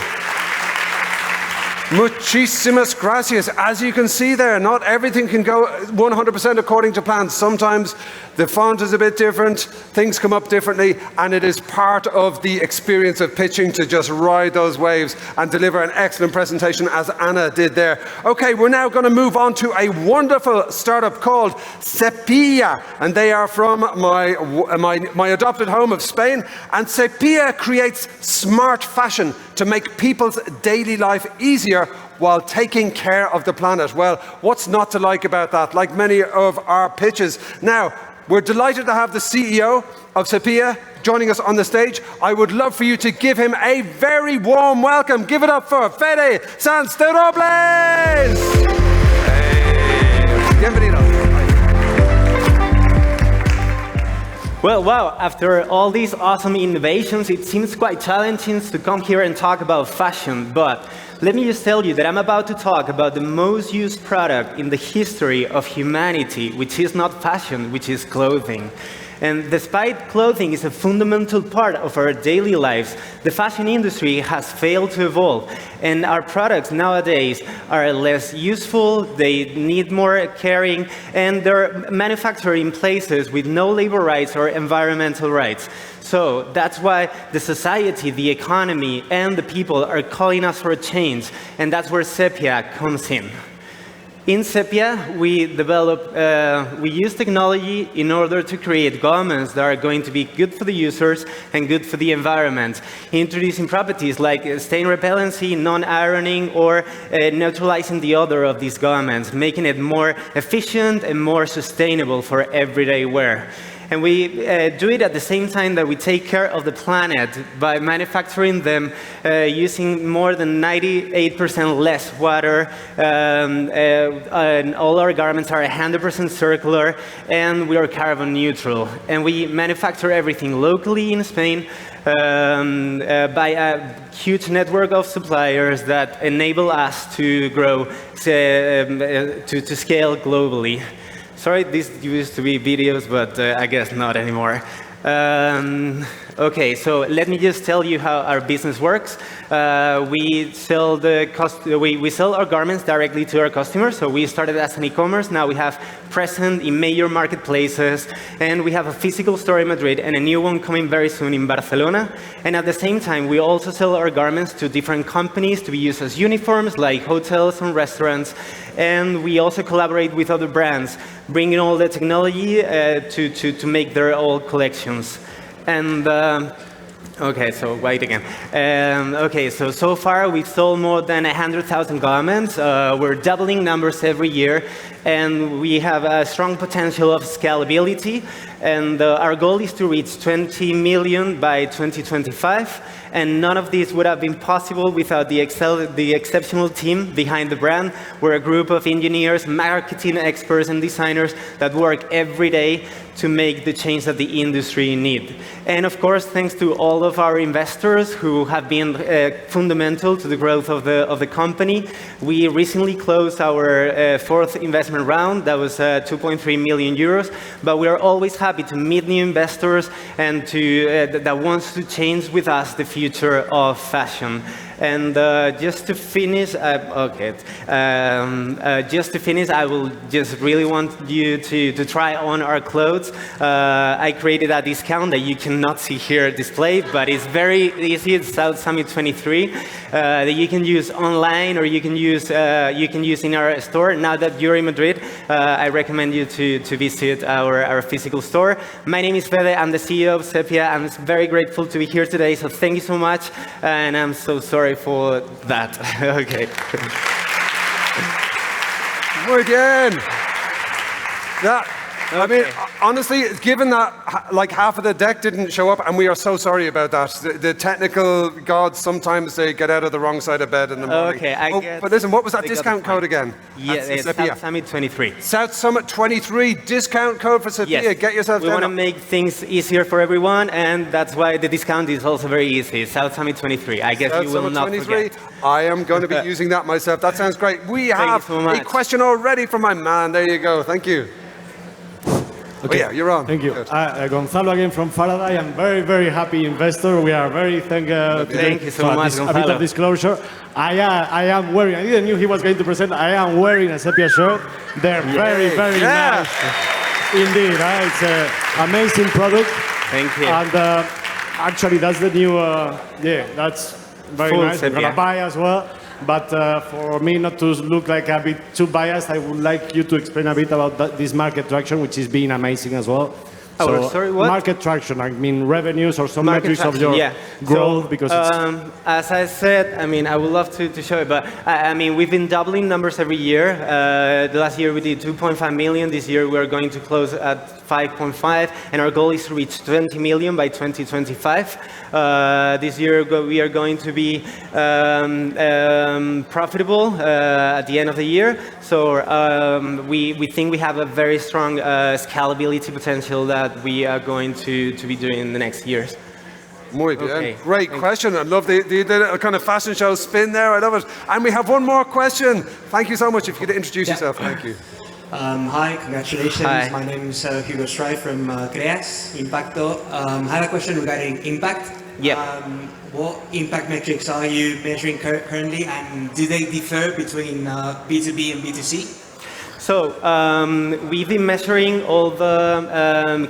Muchísimas gracias. As you can see there, not everything can go 100% according to plan. Sometimes the font is a bit different, things come up differently, and it is part of the experience of pitching to just ride those waves and deliver an excellent presentation as Ana did there. Okay, we're now going to move on to a wonderful startup called Sepia, and they are from my adopted home of Spain. And Sepia creates smart fashion to make people's daily life easier while taking care of the planet. Well, what's not to like about that? Like many of our pitches. Now, we're delighted to have the CEO of Sepia joining us on the stage. I would love for you to give him a very warm welcome. Give it up for Fede Sansterobles! Bienvenido. Well, wow, after all these awesome innovations, it seems quite challenging to come here and talk about fashion, but let me just tell you that I'm about to talk about the most used product in the history of humanity, which is not fashion, which is clothing. And despite clothing is a fundamental part of our daily lives, the fashion industry has failed to evolve. And our products nowadays are less useful, they need more caring, and they're manufactured in places with no labor rights or environmental rights. So that's why the society, the economy, and the people are calling us for a change. And that's where Sepia comes in. In Sepia, we use technology in order to create garments that are going to be good for the users and good for the environment, introducing properties like stain repellency, non-ironing, or neutralizing the odor of these garments, making it more efficient and more sustainable for everyday wear. And we do it at the same time that we take care of the planet by manufacturing them using more than 98% less water. And all our garments are 100% circular, and we are carbon neutral. And we manufacture everything locally in Spain by a huge network of suppliers that enable us to grow, to scale globally. Sorry, these used to be videos, but I guess not anymore. Okay, so let me just tell you how our business works. We sell we sell our garments directly to our customers. So we started as an e-commerce. Now we have present in major marketplaces, and we have a physical store in Madrid and a new one coming very soon in Barcelona. And at the same time, we also sell our garments to different companies to be used as uniforms, like hotels and restaurants. And we also collaborate with other brands, bringing all the technology to make their own collections. And okay, so wait again. Okay, so far we've sold more than 100,000 garments. We're doubling numbers every year, and we have a strong potential of scalability. And our goal is to reach 20 million by 2025. And none of this would have been possible without the exceptional team behind the brand. We're a group of engineers, marketing experts, and designers that work every day to make the change that the industry needs. And of course, thanks to all of our investors who have been fundamental to the growth of the company. We recently closed our fourth investment round. That was 2.3 million euros. But we are always happy to meet new investors and that wants to change with us the future of fashion. And just to finish, I will just really want you to try on our clothes. I created a discount that you cannot see here displayed, but it's very easy. It's South Summit 23 that you can use online, or you can use in our store. Now that you're in Madrid, I recommend you to visit our physical store. My name is Fede. I'm the CEO of Sepia. I'm very grateful to be here today. So thank you so much, and I'm so sorry for that. Okay. Muy bien. Yeah. I mean, honestly, given that like half of the deck didn't show up, and we are so sorry about that. The technical gods, sometimes they get out of the wrong side of bed in the morning. Okay, I get. But listen, what was that discount code again? Yeah, it's South Summit 23. South Summit 23 discount code for Sepia. Yes. Get yourself We want to make things easier for everyone, and that's why the discount is also very easy. South Summit 23. I guess South you will Summit not 23. forget. I am going to be using that myself. That sounds great. We have a question already from my man. There you go. Thank you. Okay. Oh, yeah, you're on. Thank you. Gonzalo again from Faraday. I'm very happy investor. We are very Thank you so much, a bit of disclosure. I am wearing, I didn't know he was going to present, I am wearing a Sepia shirt. They're very nice. Indeed, it's an amazing product. Thank you. And actually, that's the new, that's very Full nice. Sepia. I'm gonna buy as well. But for me not to look like a bit too biased, I would like you to explain a bit about this market traction, which is being amazing as well. So sorry, what? Market traction, I mean revenues or some Market metrics of traction, your growth, So, because it's... as I said, I mean, I would love to show it, but I mean, we've been doubling numbers every year. The last year we did 2.5 million. This year we're going to close at 5.5, and our goal is to reach 20 million by 2025. This year we are going to be profitable at the end of the year. So we think we have a very strong scalability potential that we are going to be doing in the next years. Muy bien. Okay. Great question. I love the kind of fashion show spin there. I love it. And we have one more question. Thank you so much. If you could introduce yourself. Thank you. Hi, congratulations. Hi. My name is Hugo Strife from Creas Impacto. I have a question regarding impact. Yeah. What impact metrics are you measuring currently, and do they differ between B2B and B2C? So we've been measuring all the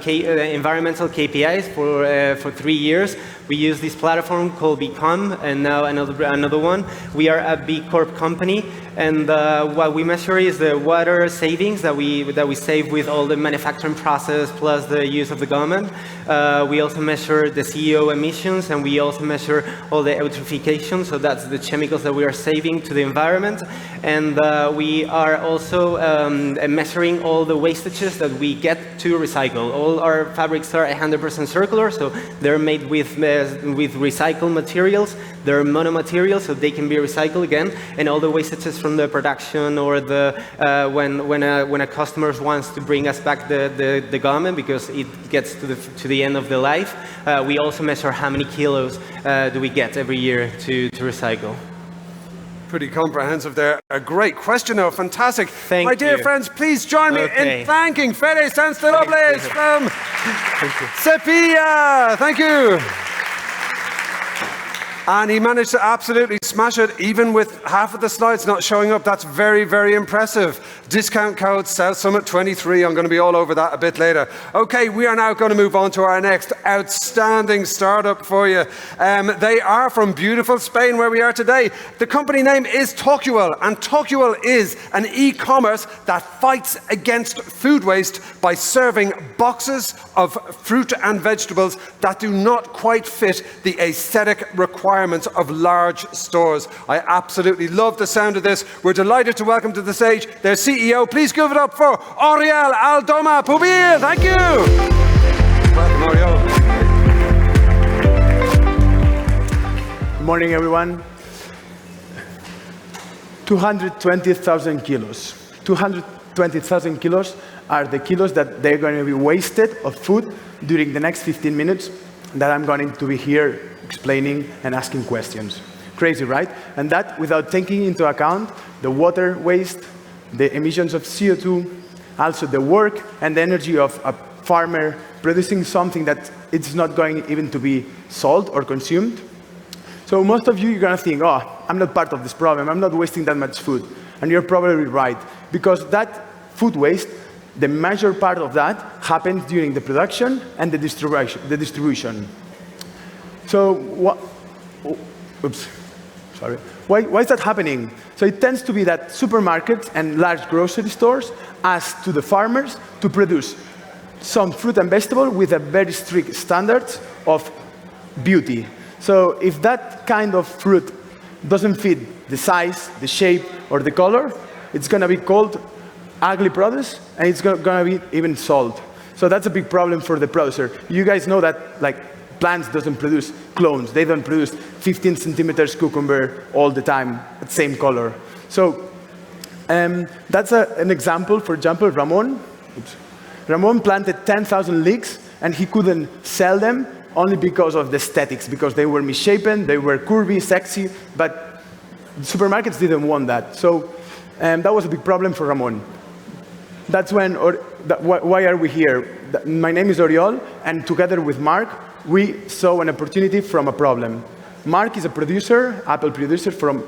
environmental KPIs for 3 years. We use this platform called Become, and now another one. We are a B Corp company, and what we measure is the water savings that we save with all the manufacturing process plus the use of the garment. We also measure the CO emissions, and we also measure all the eutrophication. So that's the chemicals that we are saving to the environment, and we are also measuring all the wastages that we get to recycle. All our fabrics are 100% circular, so they're made with recycled materials. They're monomaterials, so they can be recycled again. And all the wastages from the production, or the when a customer wants to bring us back the garment because it gets to the end of the life, we also measure how many kilos do we get every year to recycle. pretty comprehensive there. A great question, though. Fantastic. Thank My dear you. friends, please join me in thanking Fede Sanstenobles from Sepia. Thank you. And he managed to absolutely smash it, even with half of the slides not showing up. That's very, very impressive. Discount code South Summit 23. I'm going to be all over that a bit later. Okay, we are now going to move on to our next outstanding startup for you. They are from beautiful Spain, where we are today. The company name is Tocual, and Tocual is an e-commerce that fights against food waste by serving boxes of fruit and vegetables that do not quite fit the aesthetic requirements of large stores. I absolutely love the sound of this. We're delighted to welcome to the stage their CEO. Please give it up for Oriol Aldoma Pubil. Thank you. Welcome, Oriol. Good morning, everyone. 220,000 kilos. 220,000 kilos are the kilos that they're going to be wasted of food during the next 15 minutes that I'm going to be here explaining and asking questions. Crazy, right? And that without taking into account the water waste, the emissions of CO2, also the work and the energy of a farmer producing something that it's not going even to be sold or consumed. So most of you are going to think, oh, I'm not part of this problem. I'm not wasting that much food. And you're probably right, because that food waste, the major part of that happens during the production and the distribution. So why is that happening? So it tends to be that supermarkets and large grocery stores ask to the farmers to produce some fruit and vegetable with a very strict standards of beauty. So if that kind of fruit doesn't fit the size, the shape, or the color, it's going to be called ugly produce, and it's going to be even sold. So that's a big problem for the producer. You guys know that, like, plants doesn't produce clones. They don't produce 15 centimeters cucumber all the time, at same color. So that's an example. For example, Ramon planted 10,000 leeks, and he couldn't sell them only because of the aesthetics, because they were misshapen, they were curvy, sexy, but supermarkets didn't want that. So that was a big problem for Ramon. That's when, why are we here? My name is Oriol, and together with Mark, we saw an opportunity from a problem. Mark is a producer, Apple producer from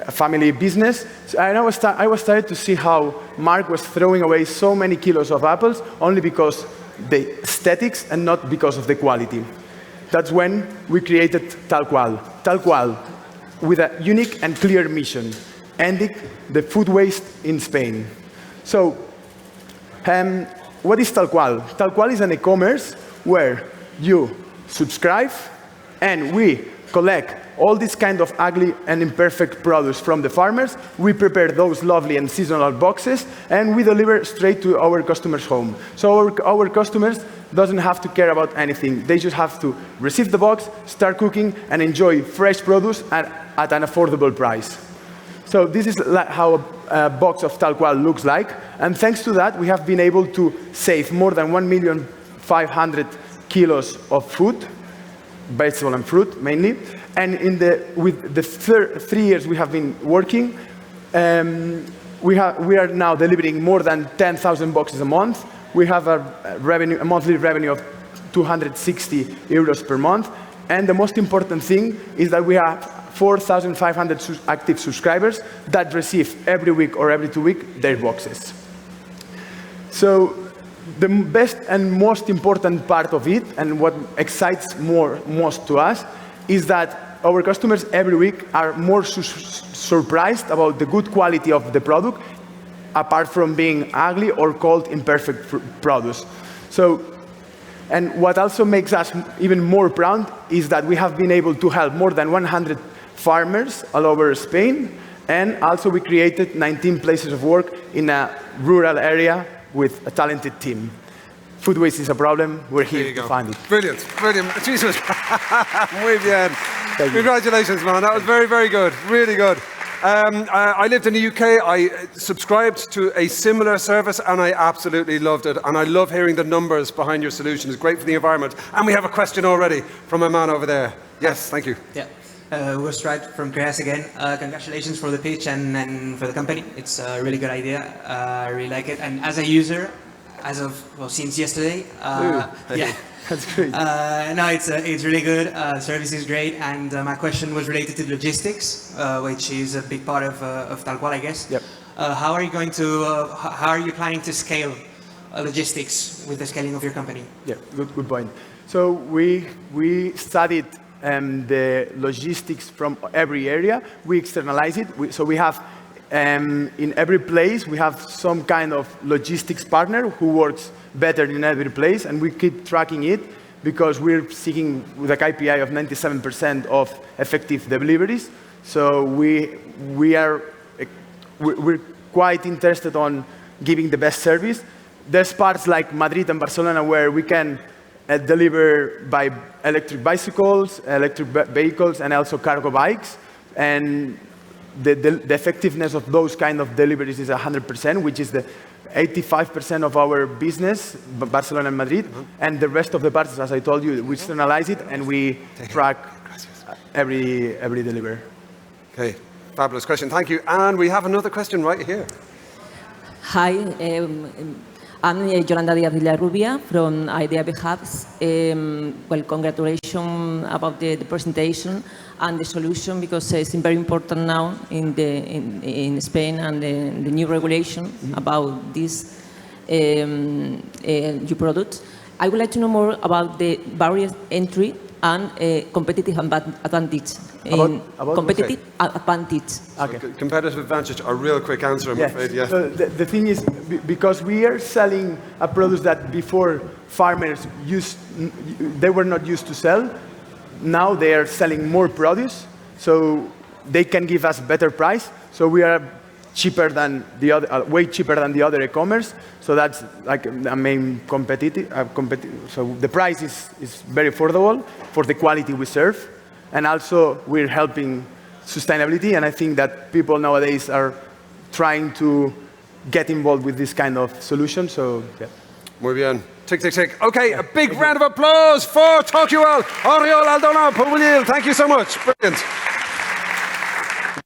a family business. And I was started to see how Mark was throwing away so many kilos of apples only because the aesthetics and not because of the quality. That's when we created Talcual. Talcual, with a unique and clear mission, ending the food waste in Spain. So, what is Talcual? Talcual is an e-commerce where you subscribe and we collect all these kind of ugly and imperfect products from the farmers. We prepare those lovely and seasonal boxes, and we deliver straight to our customers' home. So our customers doesn't have to care about anything. They just have to receive the box, start cooking, and enjoy fresh produce at an affordable price. So this is how a box of Talcual looks like. And thanks to that, we have been able to save more than 1,500,000 kilos of food, vegetable and fruit mainly. And with the 3 years we have been working, we are now delivering more than 10,000 boxes a month. We have a monthly revenue of 260 euros per month. And the most important thing is that we have 4,500 active subscribers that receive every week or every 2 weeks their boxes. So the best and most important part of it, and what excites most to us, is that our customers every week are more surprised about the good quality of the product, apart from being ugly or called imperfect produce. So, and what also makes us even more proud is that we have been able to help more than 100 farmers all over Spain, and also we created 19 places of work in a rural area with a talented team. Food waste is a problem. We're here to find it. Brilliant, brilliant. Jesus. Muy bien. Congratulations, man. That was very, very good. Really good. I lived in the UK. I subscribed to a similar service, and I absolutely loved it. And I love hearing the numbers behind your solution. It's great for the environment. And we have a question already from a man over there. Yes, thank you. Yeah. Hugo Stride from Creas again. Congratulations for the pitch and for the company. It's a really good idea. I really like it. And as a user, since yesterday, yeah. That's great. No, it's really good. The service is great. And my question was related to logistics, which is a big part of Tal Cual, I guess. Yep. How are you planning to scale logistics with the scaling of your company? Yeah, good point. So we studied the logistics from every area. We externalize it. So we have in every place we have some kind of logistics partner who works better in every place, and we keep tracking it because we're seeking with a KPI of 97% of effective deliveries. So we're quite interested on giving the best service. There's parts like Madrid and Barcelona where we can deliver by electric bicycles, electric vehicles, and also cargo bikes. And the effectiveness of those kind of deliveries is 100%, which is the 85% of our business, Barcelona and Madrid. And the rest of the parts, as I told you, we externalize it and we track every delivery. Okay, fabulous question. Thank you. And we have another question right here. Hi, I'm Yolanda Diaz-Villarrubia from Idea Hubs. Well, congratulations about the presentation and the solution, because it's very important now in Spain and the new regulation about this new product. I would like to know more about the barrier entry and competitive advantage. Competitive advantage. Okay. So competitive advantage, a real quick answer, I'm afraid, yeah. So the thing is, because we are selling a product that before farmers they were not used to sell, now they are selling more produce, so they can give us better price. So we are cheaper than the other, way cheaper than the other e-commerce. So that's like a main competitive. So the price is very affordable for the quality we serve, and also we're helping sustainability. And I think that people nowadays are trying to get involved with this kind of solution. So yeah. Muy bien. Tick, tick, tick. Okay, a big round of applause for TalkUL, Oriol Aldana, Pumil. Thank you so much. Brilliant.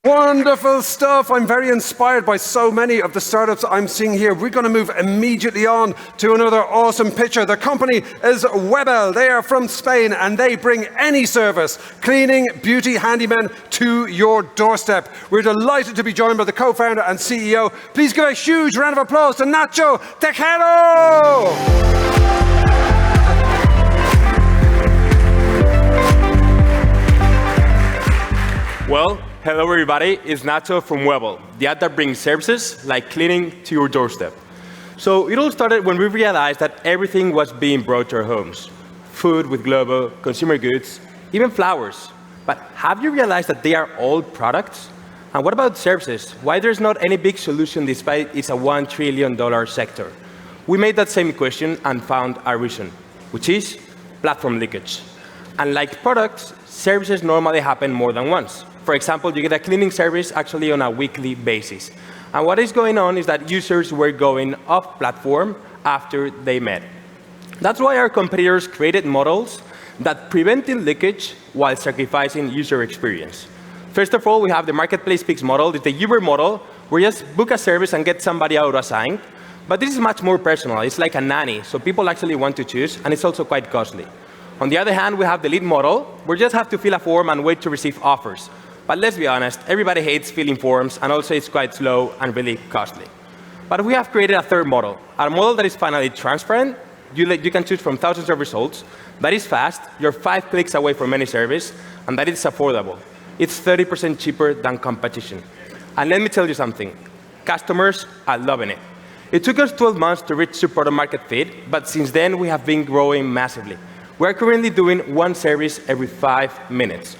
Wonderful stuff. I'm very inspired by so many of the startups I'm seeing here. We're going to move immediately on to another awesome pitcher. The company is Webel. They are from Spain and they bring any service, cleaning, beauty, handyman to your doorstep. We're delighted to be joined by the co-founder and CEO. Please give a huge round of applause to Nacho Tejero. Well, hello everybody, it's Nacho from Webel, the app that brings services like cleaning to your doorstep. So it all started when we realized that everything was being brought to our homes. Food with Glovo, consumer goods, even flowers. But have you realized that they are all products? And what about services? Why there's not any big solution despite it's a $1 trillion sector? We made that same question and found our reason, which is platform leakage. And like products, services normally happen more than once. For example, you get a cleaning service actually on a weekly basis. And what is going on is that users were going off platform after they met. That's why our competitors created models that prevented leakage while sacrificing user experience. First of all, we have the Marketplace Picks model. It's the Uber model, where you just book a service and get somebody auto-assigned. But this is much more personal. It's like a nanny, so people actually want to choose, and it's also quite costly. On the other hand, we have the lead model, where you just have to fill a form and wait to receive offers. But let's be honest, everybody hates filling forms, and also it's quite slow and really costly. But we have created a third model, a model that is finally transparent. You can choose from thousands of results, that is fast, you're 5 clicks away from any service, and that is affordable. It's 30% cheaper than competition. And let me tell you something, customers are loving it. It took us 12 months to reach product market fit, but since then we have been growing massively. We're currently doing one service every 5 minutes.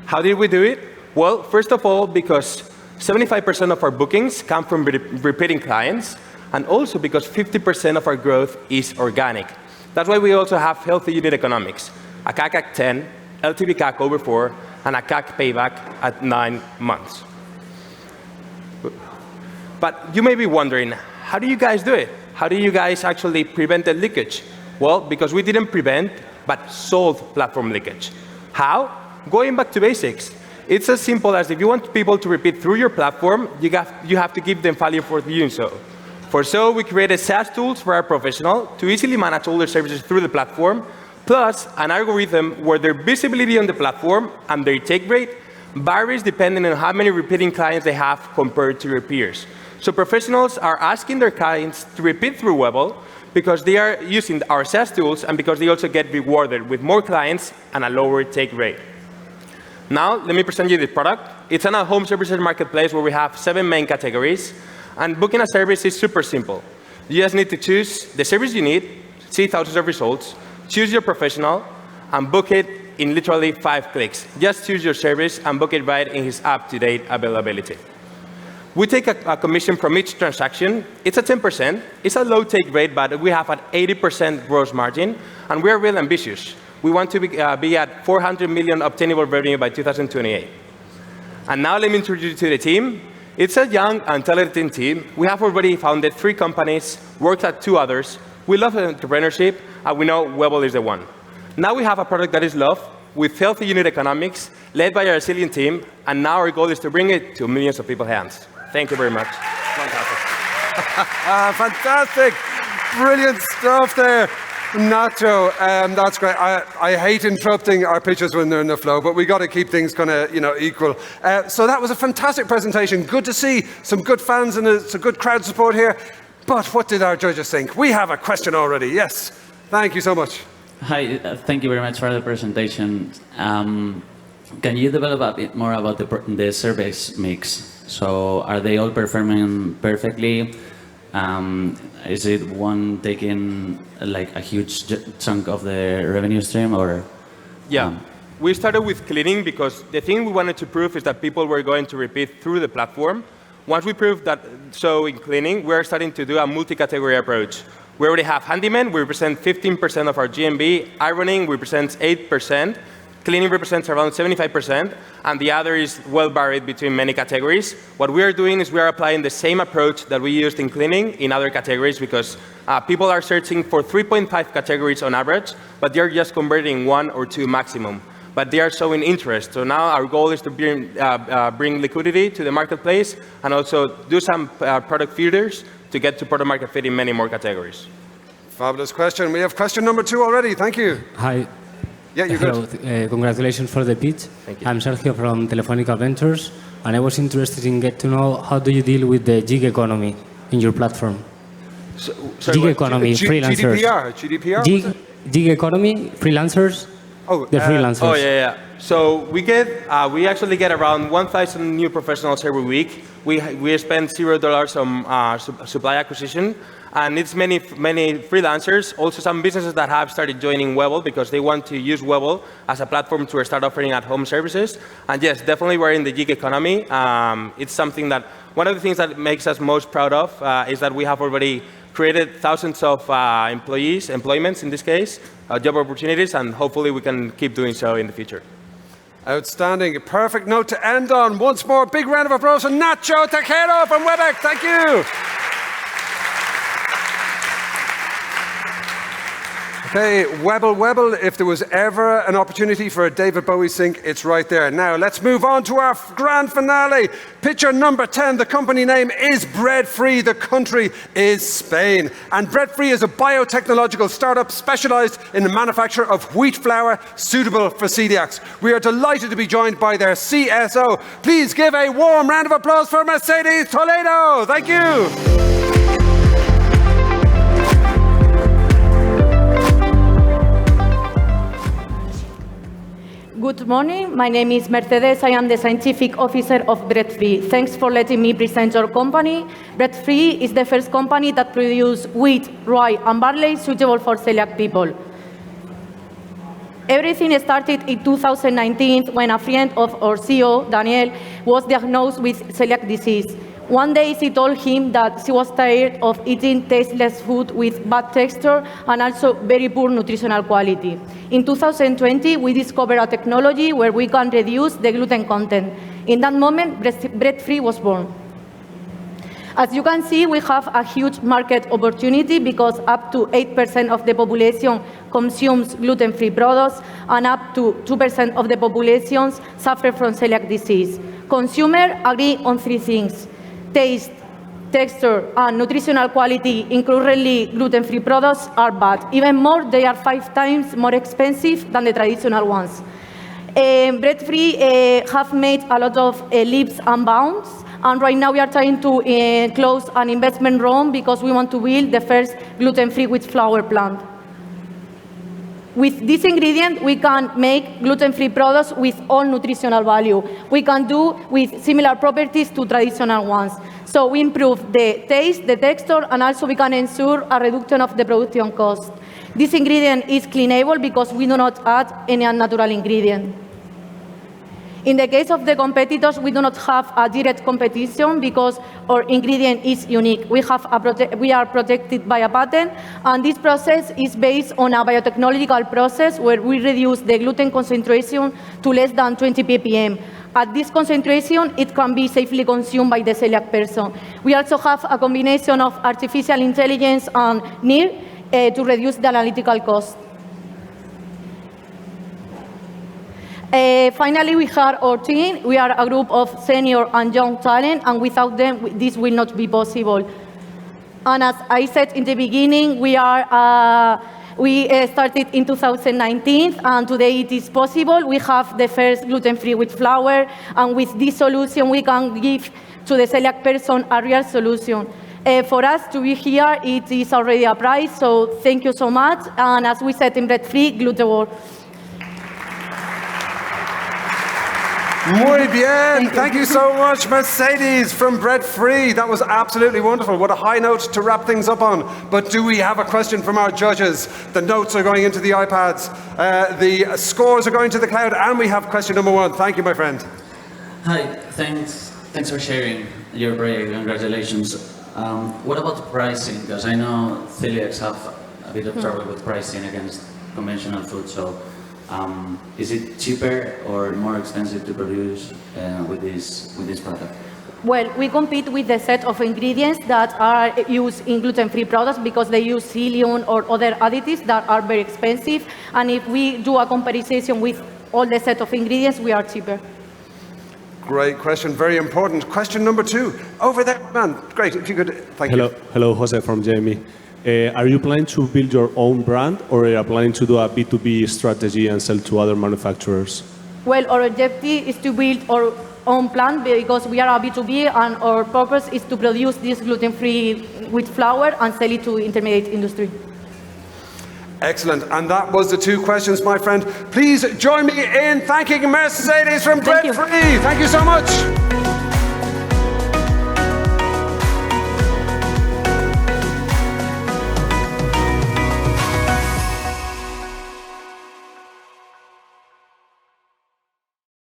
How did we do it? Well, first of all, because 75% of our bookings come from repeating clients, and also because 50% of our growth is organic. That's why we also have healthy unit economics, a CAC at 10, LTV CAC over 4, and a CAC payback at 9 months. But you may be wondering, how do you guys do it? How do you guys actually prevent the leakage? Well, because we didn't prevent, but solve platform leakage. How? Going back to basics. It's as simple as if you want people to repeat through your platform, you have to give them value for doing so. For so, we created SaaS tools for our professional to easily manage all their services through the platform, plus an algorithm where their visibility on the platform and their take rate varies depending on how many repeating clients they have compared to their peers. So professionals are asking their clients to repeat through Webble because they are using our SaaS tools and because they also get rewarded with more clients and a lower take rate. Now, let me present you the product. It's an at-home services marketplace where we have 7 main categories. And booking a service is super simple. You just need to choose the service you need, see thousands of results, choose your professional, and book it in literally 5 clicks. Just choose your service and book it right in his up-to-date availability. We take a commission from each transaction. It's at 10%. It's a low take rate, but we have an 80% gross margin, and we are real ambitious. We want to be at 400 million obtainable revenue by 2028. And now let me introduce you to the team. It's a young and talented team. We have already founded 3 companies, worked at 2 others. We love entrepreneurship, and we know Webble is the one. Now we have a product that is loved, with healthy unit economics, led by a resilient team, and now our goal is to bring it to millions of people's hands. Thank you very much. Fantastic. Fantastic. Brilliant stuff there. Nacho, that's great. I hate interrupting our pitches when they're in the flow, but we got to keep things kind of, equal. So that was a fantastic presentation. Good to see some good fans and some good crowd support here. But what did our judges think? We have a question already. Yes. Thank you so much. Hi, thank you very much for the presentation. Can you develop a bit more about the service mix? So are they all performing perfectly? Is it one taking like a huge chunk of the revenue stream, or? Yeah, we started with cleaning because the thing we wanted to prove is that people were going to repeat through the platform. Once we proved that, so in cleaning, we're starting to do a multi-category approach. We already have handyman, we represent 15% of our GMV, ironing represents 8%, cleaning represents around 75%, and the other is well varied between many categories. What we are doing is we are applying the same approach that we used in cleaning in other categories because people are searching for 3.5 categories on average, but they are just converting 1 or 2 maximum. But they are showing interest. So now our goal is to bring liquidity to the marketplace and also do some product filters to get to product market fit in many more categories. Fabulous question. We have question number 2 already. Thank you. Hi. Yeah, you're Hello. good. Congratulations for the pitch. Thank you. I'm Sergio from Telefónica Ventures, and I was interested in get to know how do you deal with the gig economy in your platform? Gig economy, freelancers. GDPR? Gig economy, freelancers. Oh, the freelancers. Oh, yeah. So we actually get around 1,000 new professionals every week. We spend $0 on supply acquisition. And it's many freelancers, also some businesses that have started joining Webble because they want to use Webble as a platform to start offering at-home services. And yes, definitely we're in the gig economy. It's something that, one of the things that makes us most proud of is that we have already created thousands of employments in this case, job opportunities, and hopefully we can keep doing so in the future. Outstanding. A perfect note to end on. Once more, big round of applause for Nacho Tejero from Webex. Thank you. Okay, Webble, if there was ever an opportunity for a David Bowie sync, it's right there. Now, let's move on to our grand finale. Picture number 10, the company name is Bread Free, the country is Spain. And Bread Free is a biotechnological startup specialized in the manufacture of wheat flour suitable for celiacs. We are delighted to be joined by their CSO. Please give a warm round of applause for Mercedes Toledo. Thank you. Good morning. My name is Mercedes. I am the Scientific Officer of Bread Free. Thanks for letting me present your company. Bread Free is the first company that produces wheat, rye, and barley suitable for celiac people. Everything started in 2019 when a friend of our CEO, Daniel, was diagnosed with celiac disease. One day she told him that she was tired of eating tasteless food with bad texture and also very poor nutritional quality. In 2020, we discovered a technology where we can reduce the gluten content. In that moment, Bread Free was born. As you can see, we have a huge market opportunity because up to 8% of the population consumes gluten-free products and up to 2% of the population suffer from celiac disease. Consumers agree on three things: taste, texture, and nutritional quality in currently gluten-free products are bad. Even more, they are 5 times more expensive than the traditional ones. Bread-free have made a lot of leaps and bounds, and right now we are trying to close an investment round because we want to build the first gluten-free wheat flour plant. With this ingredient, we can make gluten-free products with all nutritional value. We can do with similar properties to traditional ones. So we improve the taste, the texture, and also we can ensure a reduction of the production cost. This ingredient is cleanable because we do not add any unnatural ingredient. In the case of the competitors, we do not have a direct competition because our ingredient is unique. We are protected by a patent, and this process is based on a biotechnological process where we reduce the gluten concentration to less than 20 ppm. At this concentration, it can be safely consumed by the celiac person. We also have a combination of artificial intelligence and NIR to reduce the analytical cost. Finally, we have our team. We are a group of senior and young talent, and without them, this will not be possible. And as I said in the beginning, we started in 2019, and today it is possible. We have the first gluten-free wheat flour, and with this solution, we can give to the celiac person a real solution. For us to be here, it is already a prize, so thank you so much. And as we said in Bread Free, gluten. Muy bien. Thank you so much, Mercedes from Bread Free. That was absolutely wonderful. What a high note to wrap things up on. But do we have a question from our judges? The notes are going into the iPads. The scores are going to the cloud. And we have question number 1. Thank you, my friend. Hi, thanks for sharing your project. Congratulations. What about pricing? Because I know celiacs have a bit of trouble with pricing against conventional food. So is it cheaper or more expensive to produce with this product? Well, we compete with the set of ingredients that are used in gluten-free products because they use psyllium or other additives that are very expensive. And if we do a comparison with all the set of ingredients, we are cheaper. Great question, very important. Question number 2, over there, man. Great, if you could, thank you. Hello, Jose from JME. Are you planning to build your own brand, or are you planning to do a B2B strategy and sell to other manufacturers? Well, our objective is to build our own plant because we are a B2B, and our purpose is to produce this gluten-free wheat flour and sell it to intermediate industry. Excellent, and that was the 2 questions, my friend. Please join me in thanking Mercedes from Bread Free. Thank you so much.